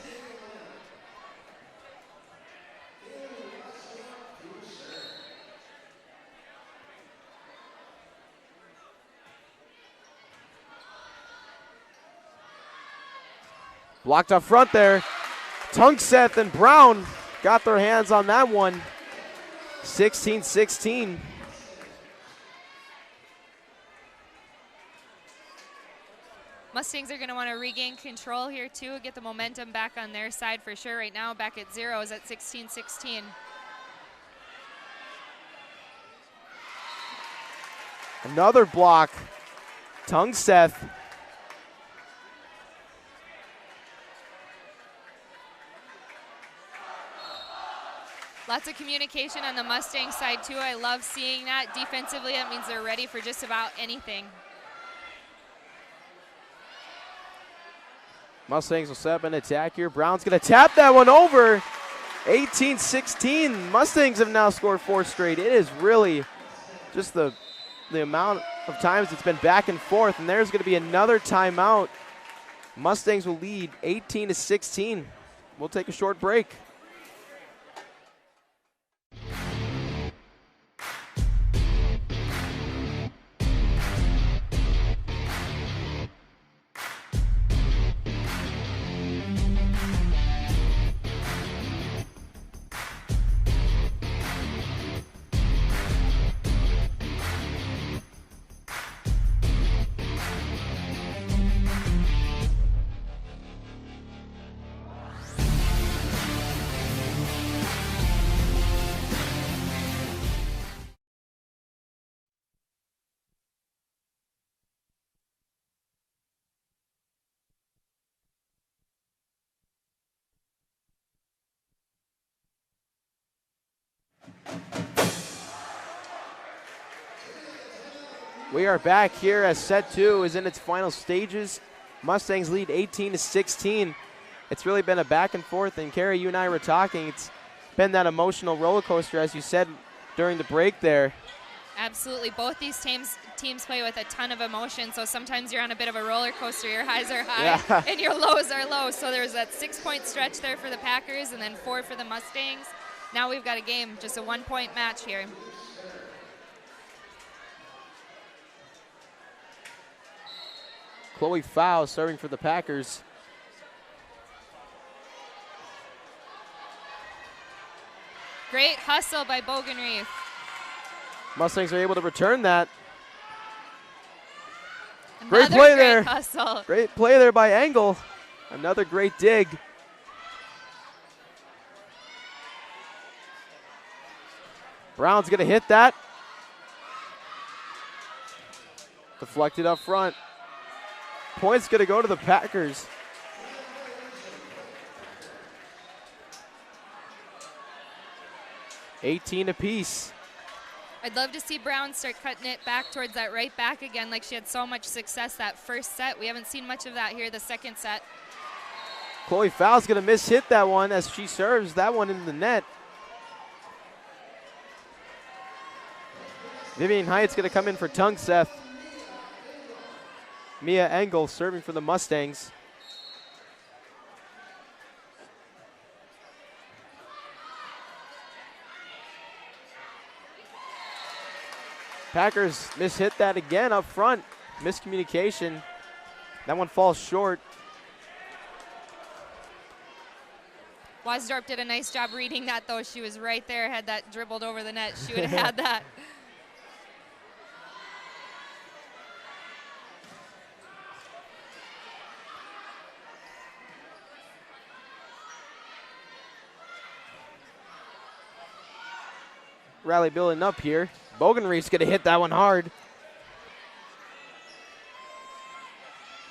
Blocked up front there. Tungseth and Brown got their hands on that one. 16-16. Mustangs are going to want to regain control here too, get the momentum back on their side for sure. Right now, back at 0 is at 16-16. Another block. Tungseth. Lots of communication on the Mustang side too. I love seeing that. Defensively, that means they're ready for just about anything. Mustangs will set up an attack here. Brown's going to tap that one over. 18-16. Mustangs have now scored 4 straight. It is really just the amount of times it's been back and forth, and there's going to be another timeout. Mustangs will lead 18-16. We'll take a short break. We are back here as set 2 is in its final stages. Mustangs lead 18-16. It's really been a back and forth, and Carrie, you and I were talking. It's been that emotional roller coaster, as you said during the break there. Absolutely. Both these teams play with a ton of emotion, so sometimes you're on a bit of a roller coaster. Your highs are high and your lows are low. So there's that 6-point stretch there for the Packers and then 4 for the Mustangs. Now we've got a game, just a 1-point match here. Chloe Fowl serving for the Packers. Great hustle by Bogenreef. Mustangs are able to return that. Another great play there. Hustle. Great play there by Engel. Another great dig. Brown's going to hit that. Deflected up front. Point's going to go to the Packers. $18 apiece. I'd love to see Brown start cutting it back towards that right back again, like she had so much success that first set. We haven't seen much of that here the second set. Chloe Fowle's going to miss-hit that one as she serves that one in the net. Vivian Hyatt's going to come in for Tungseth. Mia Engel serving for the Mustangs. Packers miss-hit that again up front. Miscommunication. That one falls short. Wasdorp did a nice job reading that, though. She was right there, had that dribbled over the net. She would have had that. Rally building up here. Bogenreef's going to hit that one hard.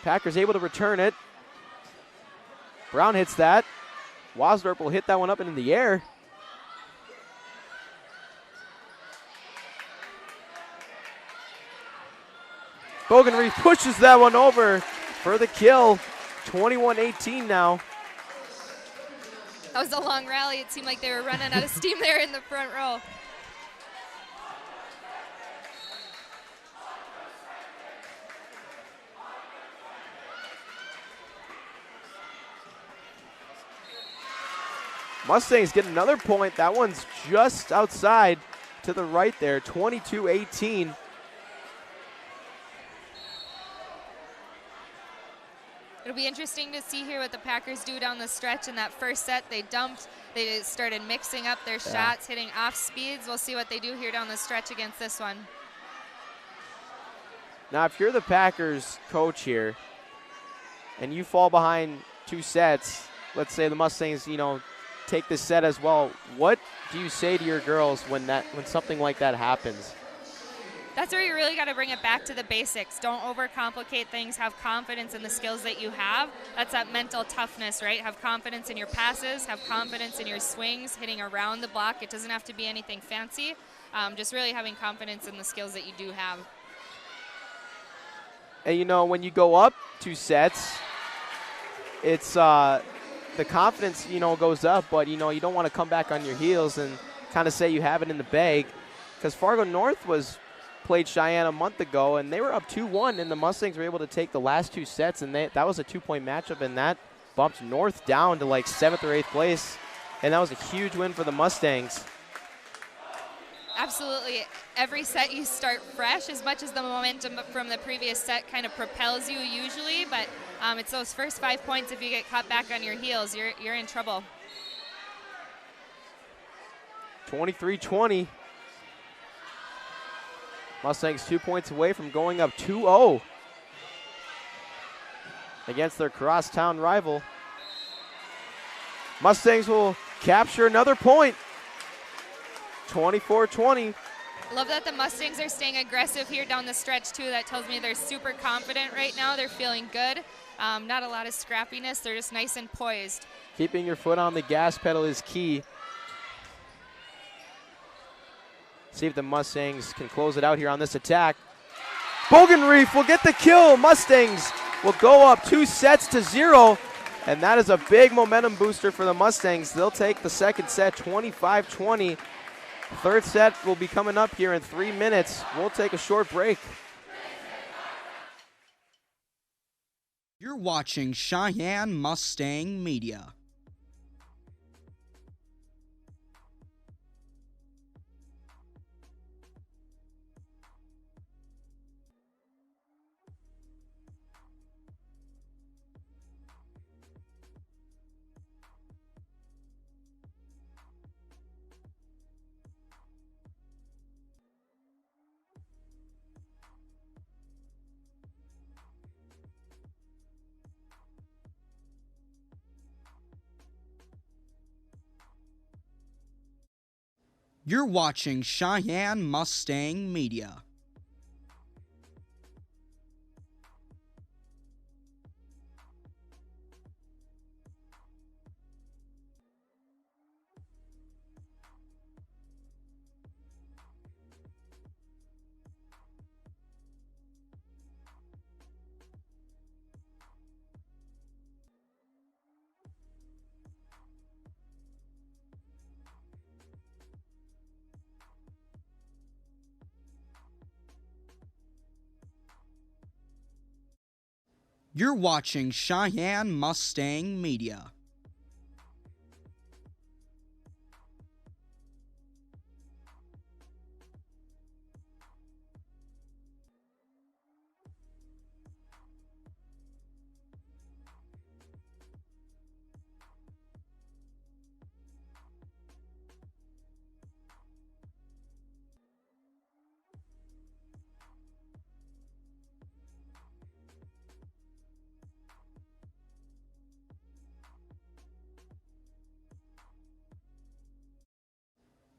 Packers able to return it. Brown hits that. Wasdorp will hit that one up and in the air. Bogenreef pushes that one over for the kill. 21-18 now. That was a long rally. It seemed like they were running out of steam there in the front row. Mustangs get another point. That one's just outside to the right there, 22-18. It'll be interesting to see here what the Packers do down the stretch. In that first set, they started mixing up their shots, hitting off speeds. We'll see what they do here down the stretch against this one. Now, if you're the Packers coach here, and you fall behind 2 sets, let's say the Mustangs, take this set as well, what do you say to your girls when something like that happens? That's where you really got to bring it back to the basics. Don't overcomplicate things. Have confidence in the skills that you have. That's that mental toughness, right? Have confidence in your passes. Have confidence in your swings, hitting around the block. It doesn't have to be anything fancy. Just really having confidence in the skills that you do have. And, when you go up 2 sets, it's the confidence, goes up. But, you don't want to come back on your heels and kind of say you have it in the bag. Because Fargo North played Sheyenne a month ago, and they were up 2-1, and the Mustangs were able to take the last 2 sets, and that was a 2-point matchup, and that bumped North down to like 7th or 8th place, and that was a huge win for the Mustangs. Absolutely. Every set you start fresh, as much as the momentum from the previous set kind of propels you usually, but it's those first 5 points. If you get caught back on your heels, you're in trouble. 23-20. Mustangs 2 points away from going up 2-0 against their crosstown rival. Mustangs will capture another point. 24-20. Love that the Mustangs are staying aggressive here down the stretch too. That tells me they're super confident right now. They're feeling good. Not a lot of scrappiness. They're just nice and poised. Keeping your foot on the gas pedal is key. See if the Mustangs can close it out here on this attack. Bogenreef will get the kill. Mustangs will go up 2-0, and that is a big momentum booster for the Mustangs. They'll take the second set 25-20. Third set will be coming up here in 3 minutes. We'll take a short break. You're watching Sheyenne Mustang Media. You're watching Sheyenne Mustang Media. You're watching Sheyenne Mustang Media.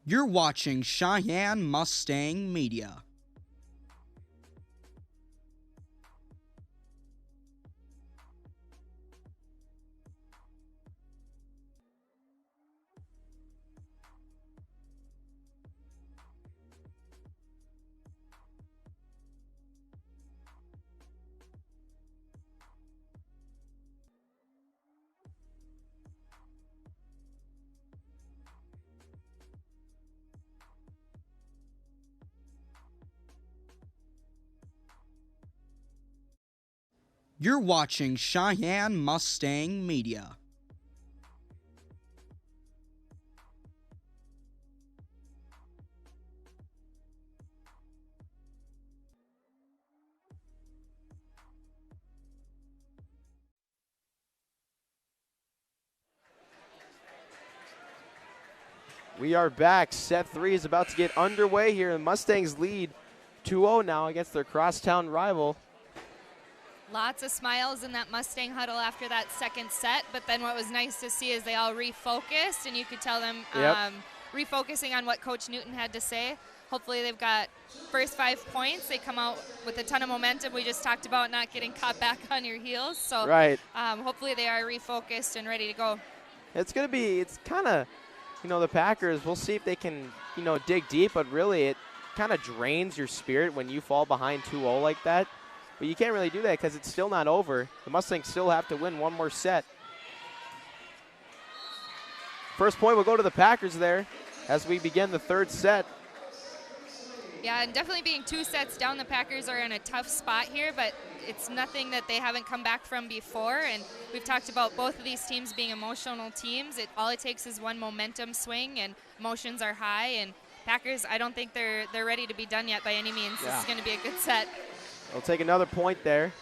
You're watching Sheyenne Mustang Media. You're watching Sheyenne Mustang Media. We are back. Set 3 is about to get underway here. The Mustangs lead 2-0 now against their crosstown rival. Lots of smiles in that Mustang huddle after that second set, but then what was nice to see is they all refocused, and you could tell them refocusing on what Coach Newton had to say. Hopefully they've got first 5 points. They come out with a ton of momentum. We just talked about not getting caught back on your heels. So hopefully they are refocused and ready to go. It's kind of, the Packers, we'll see if they can, dig deep, but really it kind of drains your spirit when you fall behind 2-0 like that. But you can't really do that because it's still not over. The Mustangs still have to win one more set. First point will go to the Packers there as we begin the third set. Yeah, and definitely being 2 sets down, the Packers are in a tough spot here, but it's nothing that they haven't come back from before. And we've talked about both of these teams being emotional teams. All it takes is one momentum swing, and emotions are high. And Packers, I don't think they're ready to be done yet by any means. This is going to be a good set. We'll take another point there.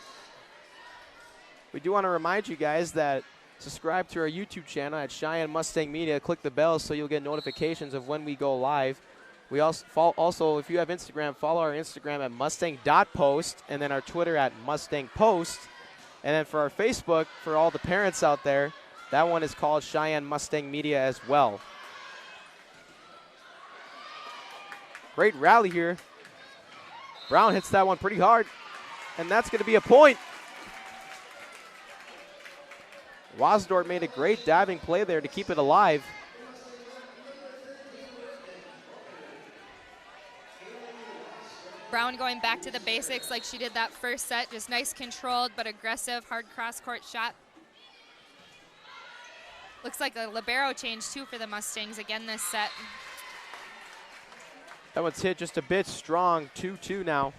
We do want to remind you guys that subscribe to our YouTube channel at Sheyenne Mustang Media. Click the bell so you'll get notifications of when we go live. We also, if you have Instagram, follow our Instagram at mustang.post, and then our Twitter at mustangpost. And then for our Facebook, for all the parents out there, that one is called Sheyenne Mustang Media as well. Great rally here. Brown hits that one pretty hard, and that's going to be a point. Wasdorp made a great diving play there to keep it alive. Brown going back to the basics like she did that first set. Just nice controlled but aggressive hard cross-court shot. Looks like a libero change too for the Mustangs again this set. That one's hit just a bit strong, 2-2 now.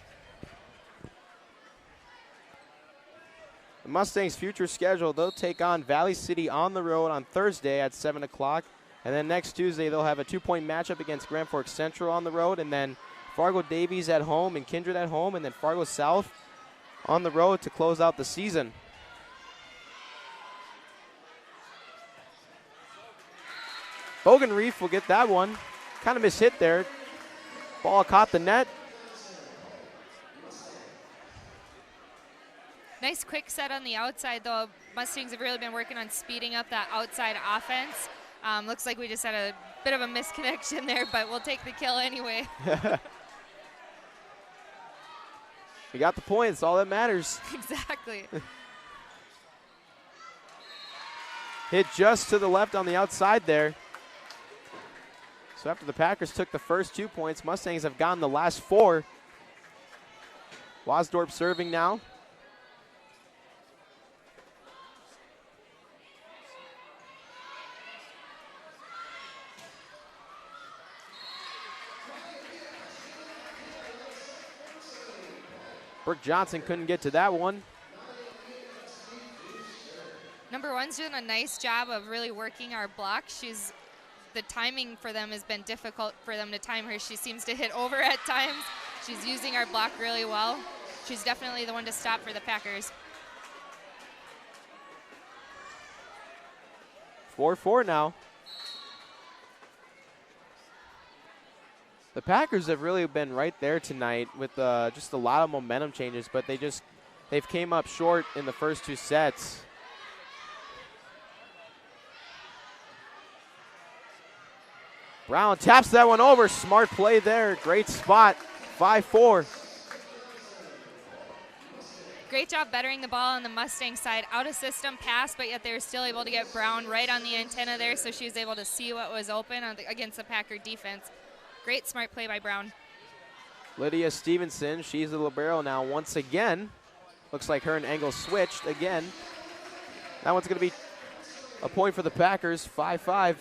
The Mustangs' future schedule, they'll take on Valley City on the road on Thursday at 7 o'clock. And then next Tuesday, they'll have a 2-point matchup against Grand Forks Central on the road. And then Fargo Davies at home and Kindred at home. And then Fargo South on the road to close out the season. Bogan Reef will get that one. Kind of mishit there. Ball caught the net. Nice quick set on the outside, though. Mustangs have really been working on speeding up that outside offense. Looks like we just had a bit of a misconnection there, but we'll take the kill anyway. We got the point. It's all that matters. Exactly. Hit just to the left on the outside there. So after the Packers took the first 2 points, Mustangs have gotten the last 4. Wasdorp serving now. Brooke Johnson couldn't get to that one. Number 1's doing a nice job of really working our block. The timing for them has been difficult for them to time her. She seems to hit over at times. She's using our block really well. She's definitely the one to stop for the Packers. 4-4 now. The Packers have really been right there tonight with just a lot of momentum changes, but they've came up short in the first 2 sets. Brown taps that one over. Smart play there. Great spot. 5-4. Great job bettering the ball on the Mustang side. Out of system pass, but yet they were still able to get Brown right on the antenna there, so she was able to see what was open against the Packer defense. Great smart play by Brown. Lydia Stevenson, she's the libero now once again. Looks like her and Engel switched again. That one's going to be a point for the Packers, 5-5.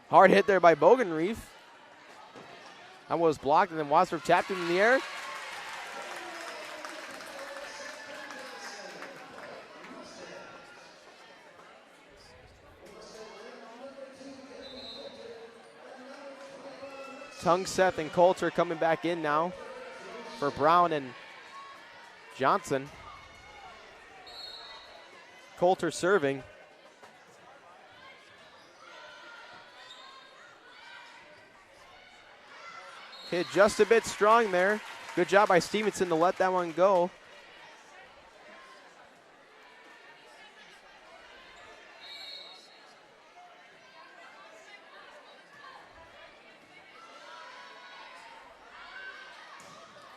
Hard hit there by Bogan Reef. That was blocked, and then Wasdorp tapped it in the air. Tungseth and Coulter coming back in now for Brown and Johnson. Coulter serving. Hit just a bit strong there. Good job by Stevenson to let that one go.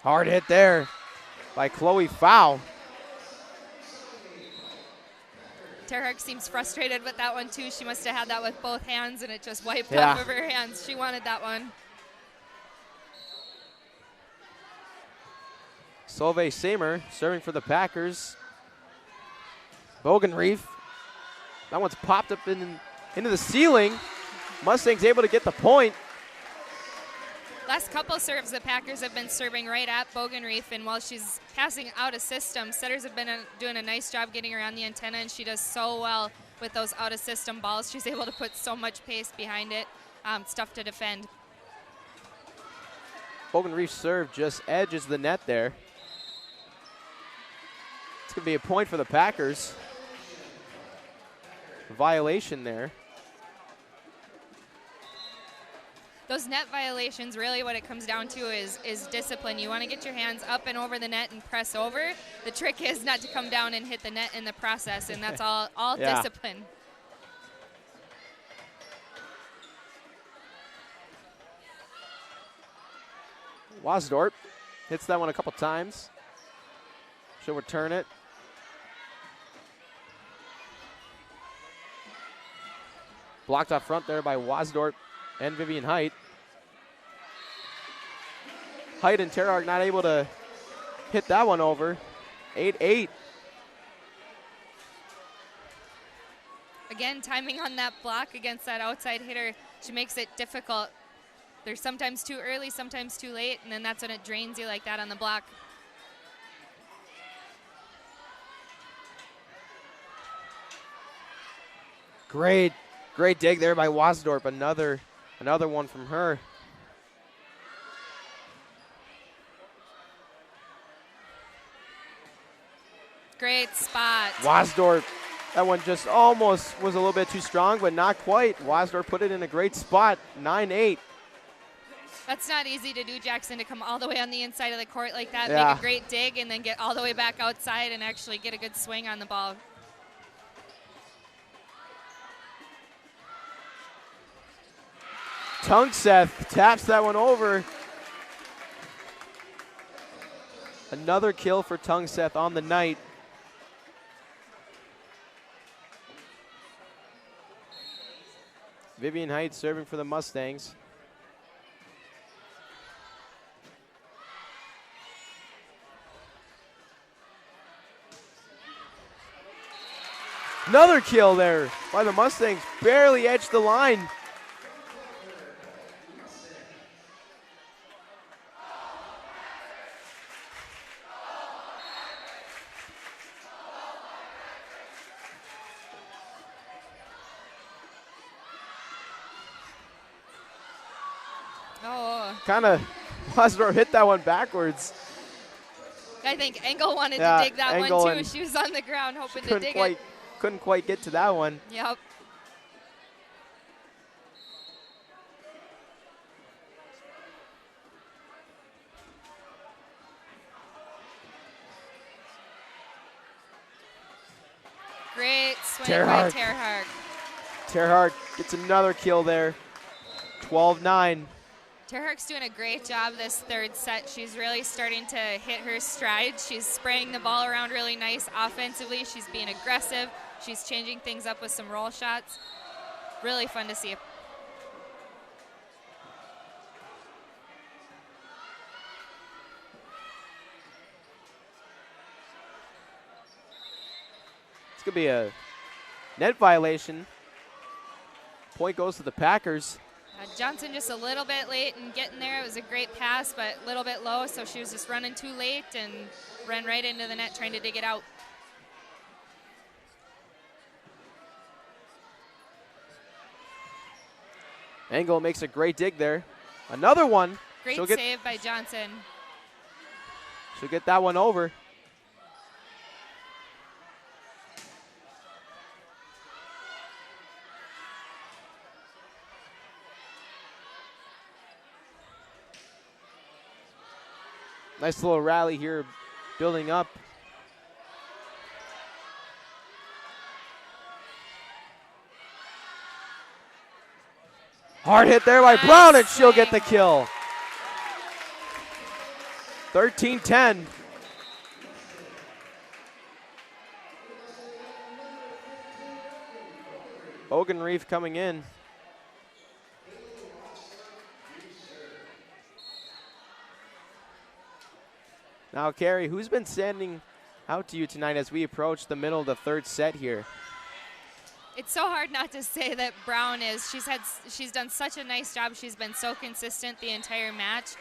Hard hit there by Chloe Fowl. Terhark seems frustrated with that one too. She must have had that with both hands and it just wiped Yeah. off of her hands. She wanted that one. Solveig Samer serving for the Packers. Bogenreef. That one's popped up into the ceiling. Mustangs able to get the point. Last couple serves, the Packers have been serving right at Bogenreef, and while she's passing out of system, setters have been doing a nice job getting her on the antenna, and she does so well with those out of system balls. She's able to put so much pace behind it. It's tough to defend. Bogenreef's serve just edges the net there. It's going to be a point for the Packers. Violation there. Those net violations, really what it comes down to is discipline. You want to get your hands up and over the net and press over. The trick is not to come down and hit the net in the process, and that's all Yeah. discipline. Wasdorp hits that one a couple times. She'll return it. Blocked up front there by Wasdorp and Vivian Height. Height and Terhark not able to hit that one over. 8-8. Again, timing on that block against that outside hitter, she makes it difficult. They're sometimes too early, sometimes too late, and then that's when it drains you like that on the block. Great dig there by Wasdorp. Another one from her. Great spot. Wasdorp, that one just almost was a little bit too strong, but not quite. Wasdorp put it in a great spot, 9-8. That's not easy to do, Jackson, to come all the way on the inside of the court like that, Yeah. make a great dig, and then get all the way back outside and actually get a good swing on the ball. Tungseth taps that one over. Another kill for Tungseth on the night. Vivian Height serving for the Mustangs. Another kill there by the Mustangs. Barely edged the line. Oh, Kind of, Wasdorp hit that one backwards. I think Engel wanted Yeah, to dig that Engel one too. and She was on the ground hoping to dig it. Couldn't quite get to that one. Yep. Great swing by Terhark. Terhark. Terhark gets another kill there. 12-9. Terhark's doing a great job this third set. She's really starting to hit her stride. She's spraying the ball around really nice offensively. She's being aggressive. She's changing things up with some roll shots. Really fun to see. It's going to be a net violation. Point goes to the Packers. Johnson just a little bit late in getting there. It was a great pass, but a little bit low, so she was just running too late and ran right into the net trying to dig it out. Engel makes a great dig there. Another one. Great She'll get- save by Johnson. She'll get that one over. Nice little rally here building up. Hard hit there by Brown, and she'll get the kill. 13-10. Bogenreef coming in. Now, Carrie, who's been standing out to you tonight as we approach the middle of the third set here? It's so hard not to say that Brown is. She's done such a nice job. She's been so consistent the entire match.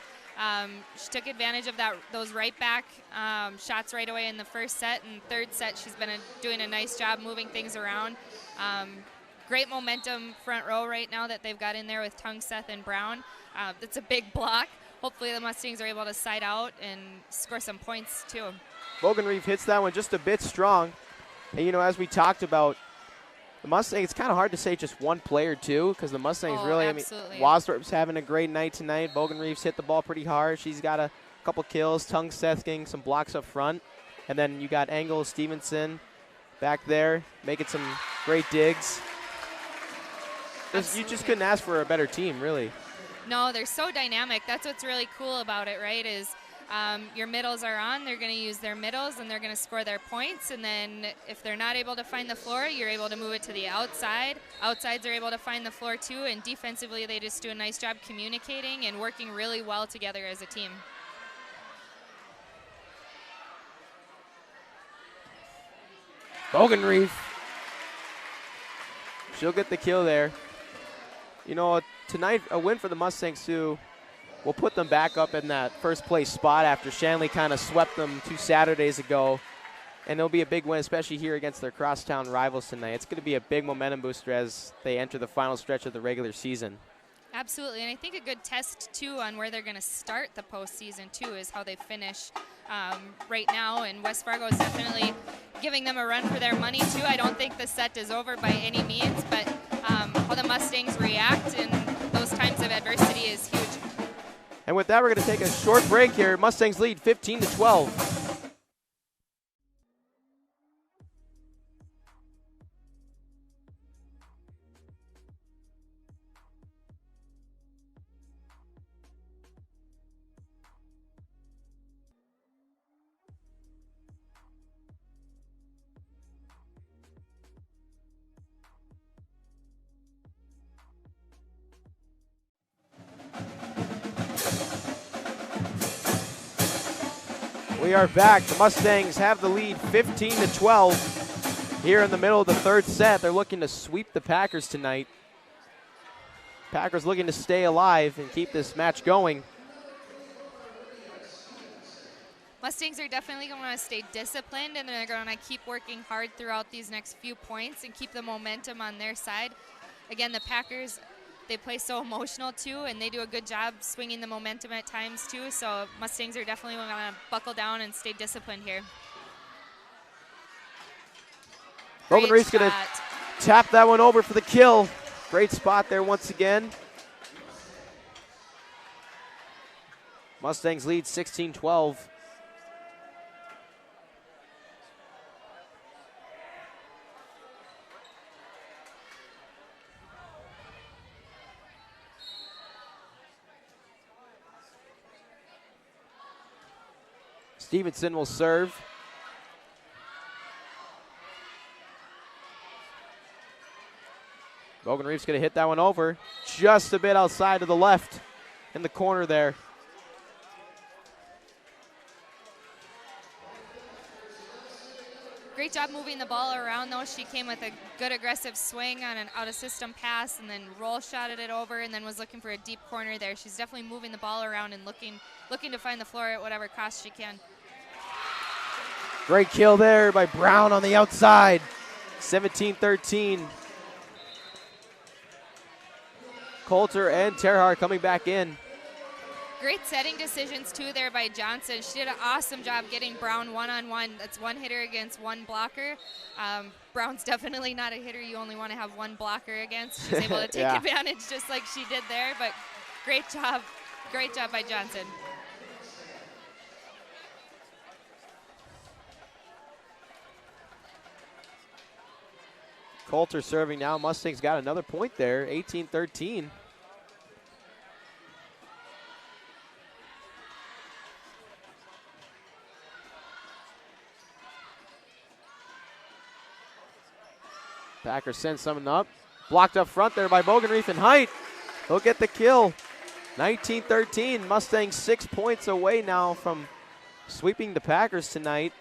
She took advantage of those right back shots right away in the first set, and third set she's been doing a nice job moving things around. Great momentum front row right now that they've got in there with Tungseth and Brown. That's a big block. Hopefully the Mustangs are able to side out and score some points too. Bogenreef hits that one just a bit strong. And, you know, as we talked about, the Mustangs, it's kind of hard to say just one player too, because the Mustangs really, absolutely. I mean, Wasdorp's having a great night tonight. Bogenreef's hit the ball pretty hard. She's got a couple kills. Tungseth getting some blocks up front. And then you got Engel, Stevenson back there making some great digs. You just couldn't ask for a better team, really. No, they're so dynamic. That's what's really cool about it, right, is your middles are on. They're going to use their middles, and they're going to score their points. And then if they're not able to find the floor, you're able to move it to the outside. Outsides are able to find the floor, too. And defensively, they just do a nice job communicating and working really well together as a team. Bogenreef. She'll get the kill there. You know, tonight, a win for the Mustangs, too, will put them back up in that first place spot after Shanley kind of swept them 2 Saturdays ago. And it'll be a big win, especially here against their crosstown rivals tonight. It's going to be a big momentum booster as they enter the final stretch of the regular season. Absolutely, and I think a good test, too, on where they're going to start the postseason, too, is how they finish right now. And West Fargo is definitely giving them a run for their money, too. I don't think the set is over by any means, but how the Mustangs react in those times of adversity is huge. And with that, we're going to take a short break here. Mustangs lead 15-12. We are back. The Mustangs have the lead 15-12 here in the middle of the third set. They're looking to sweep the Packers tonight. Packers looking to stay alive and keep this match going. Mustangs are definitely going to stay disciplined, and they're going to keep working hard throughout these next few points and keep the momentum on their side. Again, the Packers, they play so emotional, too, and they do a good job swinging the momentum at times, too. So Mustangs are definitely going to buckle down and stay disciplined here. Bogenreef's going to tap that one over for the kill. Great spot there once again. Mustangs lead 16-12. Stevenson will serve. Bogenreef's going to hit that one over just a bit outside of the left in the corner there. Great job moving the ball around, though. She came with a good aggressive swing on an out-of-system pass and then roll shotted it over and then was looking for a deep corner there. She's definitely moving the ball around and looking to find the floor at whatever cost she can. Great kill there by Brown on the outside. 17-13. Coulter and Terhar coming back in. Great setting decisions, too, there by Johnson. She did an awesome job getting Brown one-on-one. That's one hitter against one blocker. Brown's definitely not a hitter you only want to have one blocker against. She's able to take advantage just like she did there, but great job by Johnson. Coulter serving now. Mustangs got another point there, 18-13. Packers send something up. Blocked up front there by Bogenreef and Height. He'll get the kill. 19-13. Mustangs 6 points away now from sweeping the Packers tonight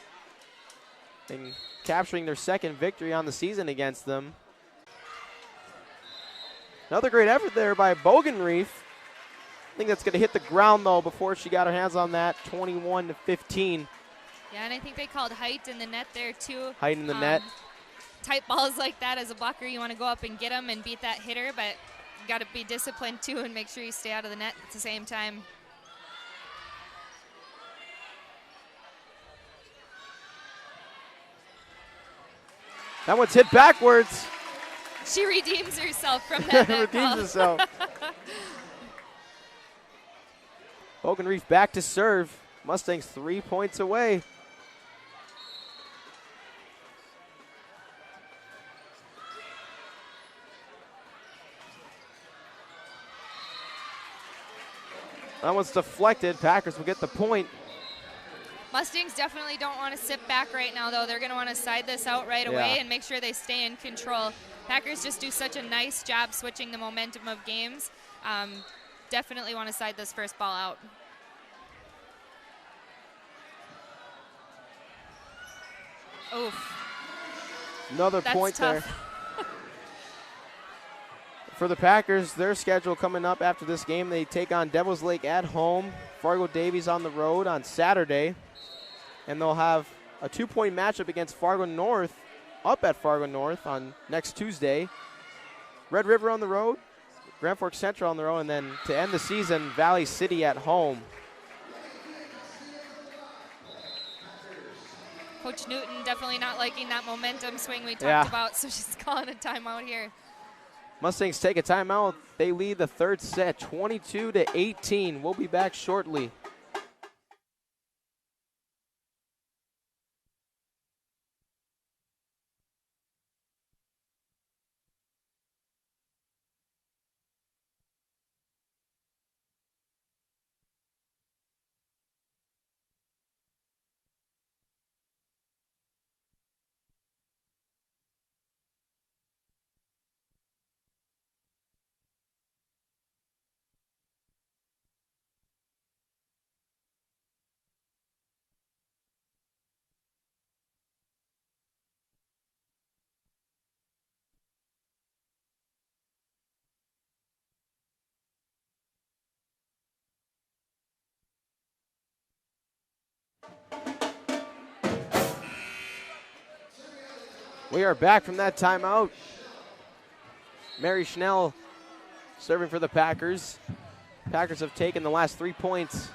and capturing their second victory on the season against them. Another great effort there by Bogenreef. I think that's going to hit the ground, though, before she got her hands on that, 21-15. Yeah, and I think they called Height in the net there, too. Height in the net. Tight balls like that as a blocker, you want to go up and get them and beat that hitter, but you got to be disciplined, too, and make sure you stay out of the net at the same time. That one's hit backwards. She redeems herself from that net Redeems call. herself. Bogenreef back to serve. Mustangs 3 points away. That one's deflected. Packers will get the point. Mustangs definitely don't want to sit back right now, though. They're going to want to side this out right away and make sure they stay in control. Packers just do such a nice job switching the momentum of games. Definitely want to side this first ball out. Oof. Another That's point tough. there. For the Packers, their schedule coming up after this game, they take on Devils Lake at home, Fargo Davies on the road on Saturday, and they'll have a 2-point matchup against Fargo North up at Fargo North on next Tuesday. Red River on the road, Grand Forks Central on the road, and then to end the season, Valley City at home. Coach Newton definitely not liking that momentum swing we talked about, so she's calling a timeout here. Mustangs take a timeout. They lead the third set 22-18. We'll be back shortly. We are back from that timeout. Mary Schnell serving for the Packers. Packers have taken the last 3 points.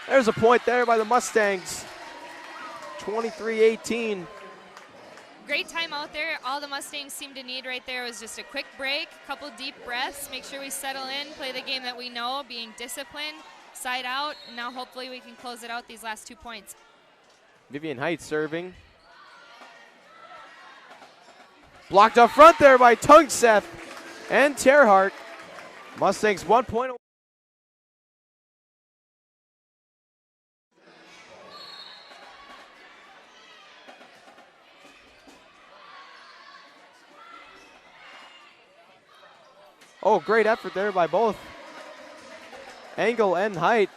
There's a point there by the Mustangs. 23-18. Great timeout there. All the Mustangs seemed to need right there was just a quick break, a couple deep breaths, make sure we settle in, play the game that we know, being disciplined, side out, and now hopefully we can close it out these last 2 points. Vivian Height serving. Blocked up front there by Tungseth and Terhart. Mustangs 1 point away. Oh, great effort there by both Engel and Height.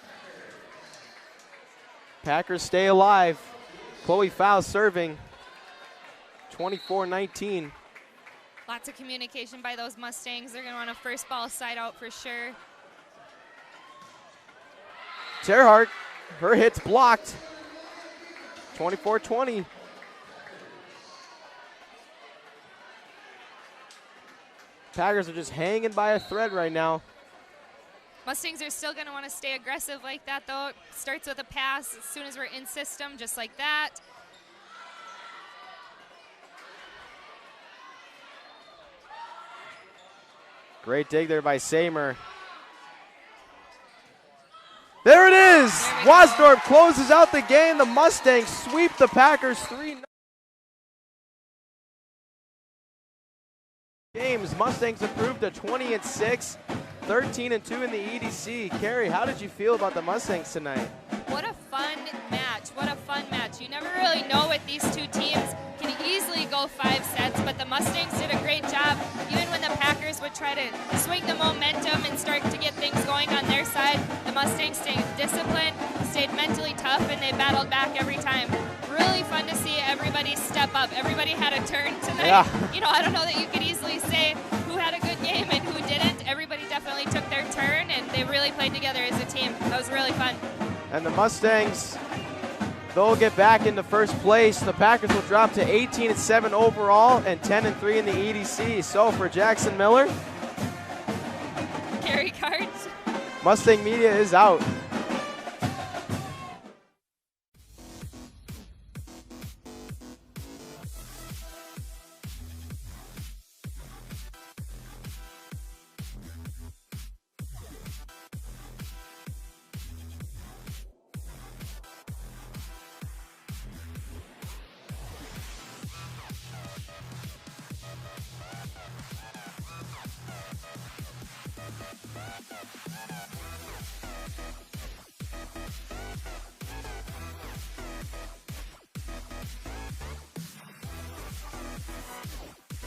Packers stay alive. Chloe Fowl serving. 24-19. Lots of communication by those Mustangs. They're going to want a first ball side out for sure. Terhart, her hit's blocked. 24-20. Packers are just hanging by a thread right now. Mustangs are still going to want to stay aggressive like that, though. It starts with a pass as soon as we're in system, just like that. Great dig there by Samer. There it is! Wasdorp closes out the game. The Mustangs sweep the Packers 3-0. games. Mustangs improved to 20-6, 13-2 in the EDC. Carrie, how did you feel about the Mustangs tonight? What a fun match. What a fun match. You never really know with these two teams. Can easily go 5 sets, but the Mustangs did a great job. Even when the Packers would try to swing the momentum and start to get things going on their side, the Mustangs stayed disciplined, stayed mentally tough, and they battled back every time. Really fun to see everybody step up. Everybody had a turn tonight. Yeah. You know, I don't know that you could easily say who had a good game and who didn't. Everybody definitely took their turn, and they really played together as a team. That was really fun. And the Mustangs, they'll get back into first place. The Packers will drop to 18-7 overall and 10-3 in the EDC. So for Jackson Miller, Carry cards. Mustang Media is out.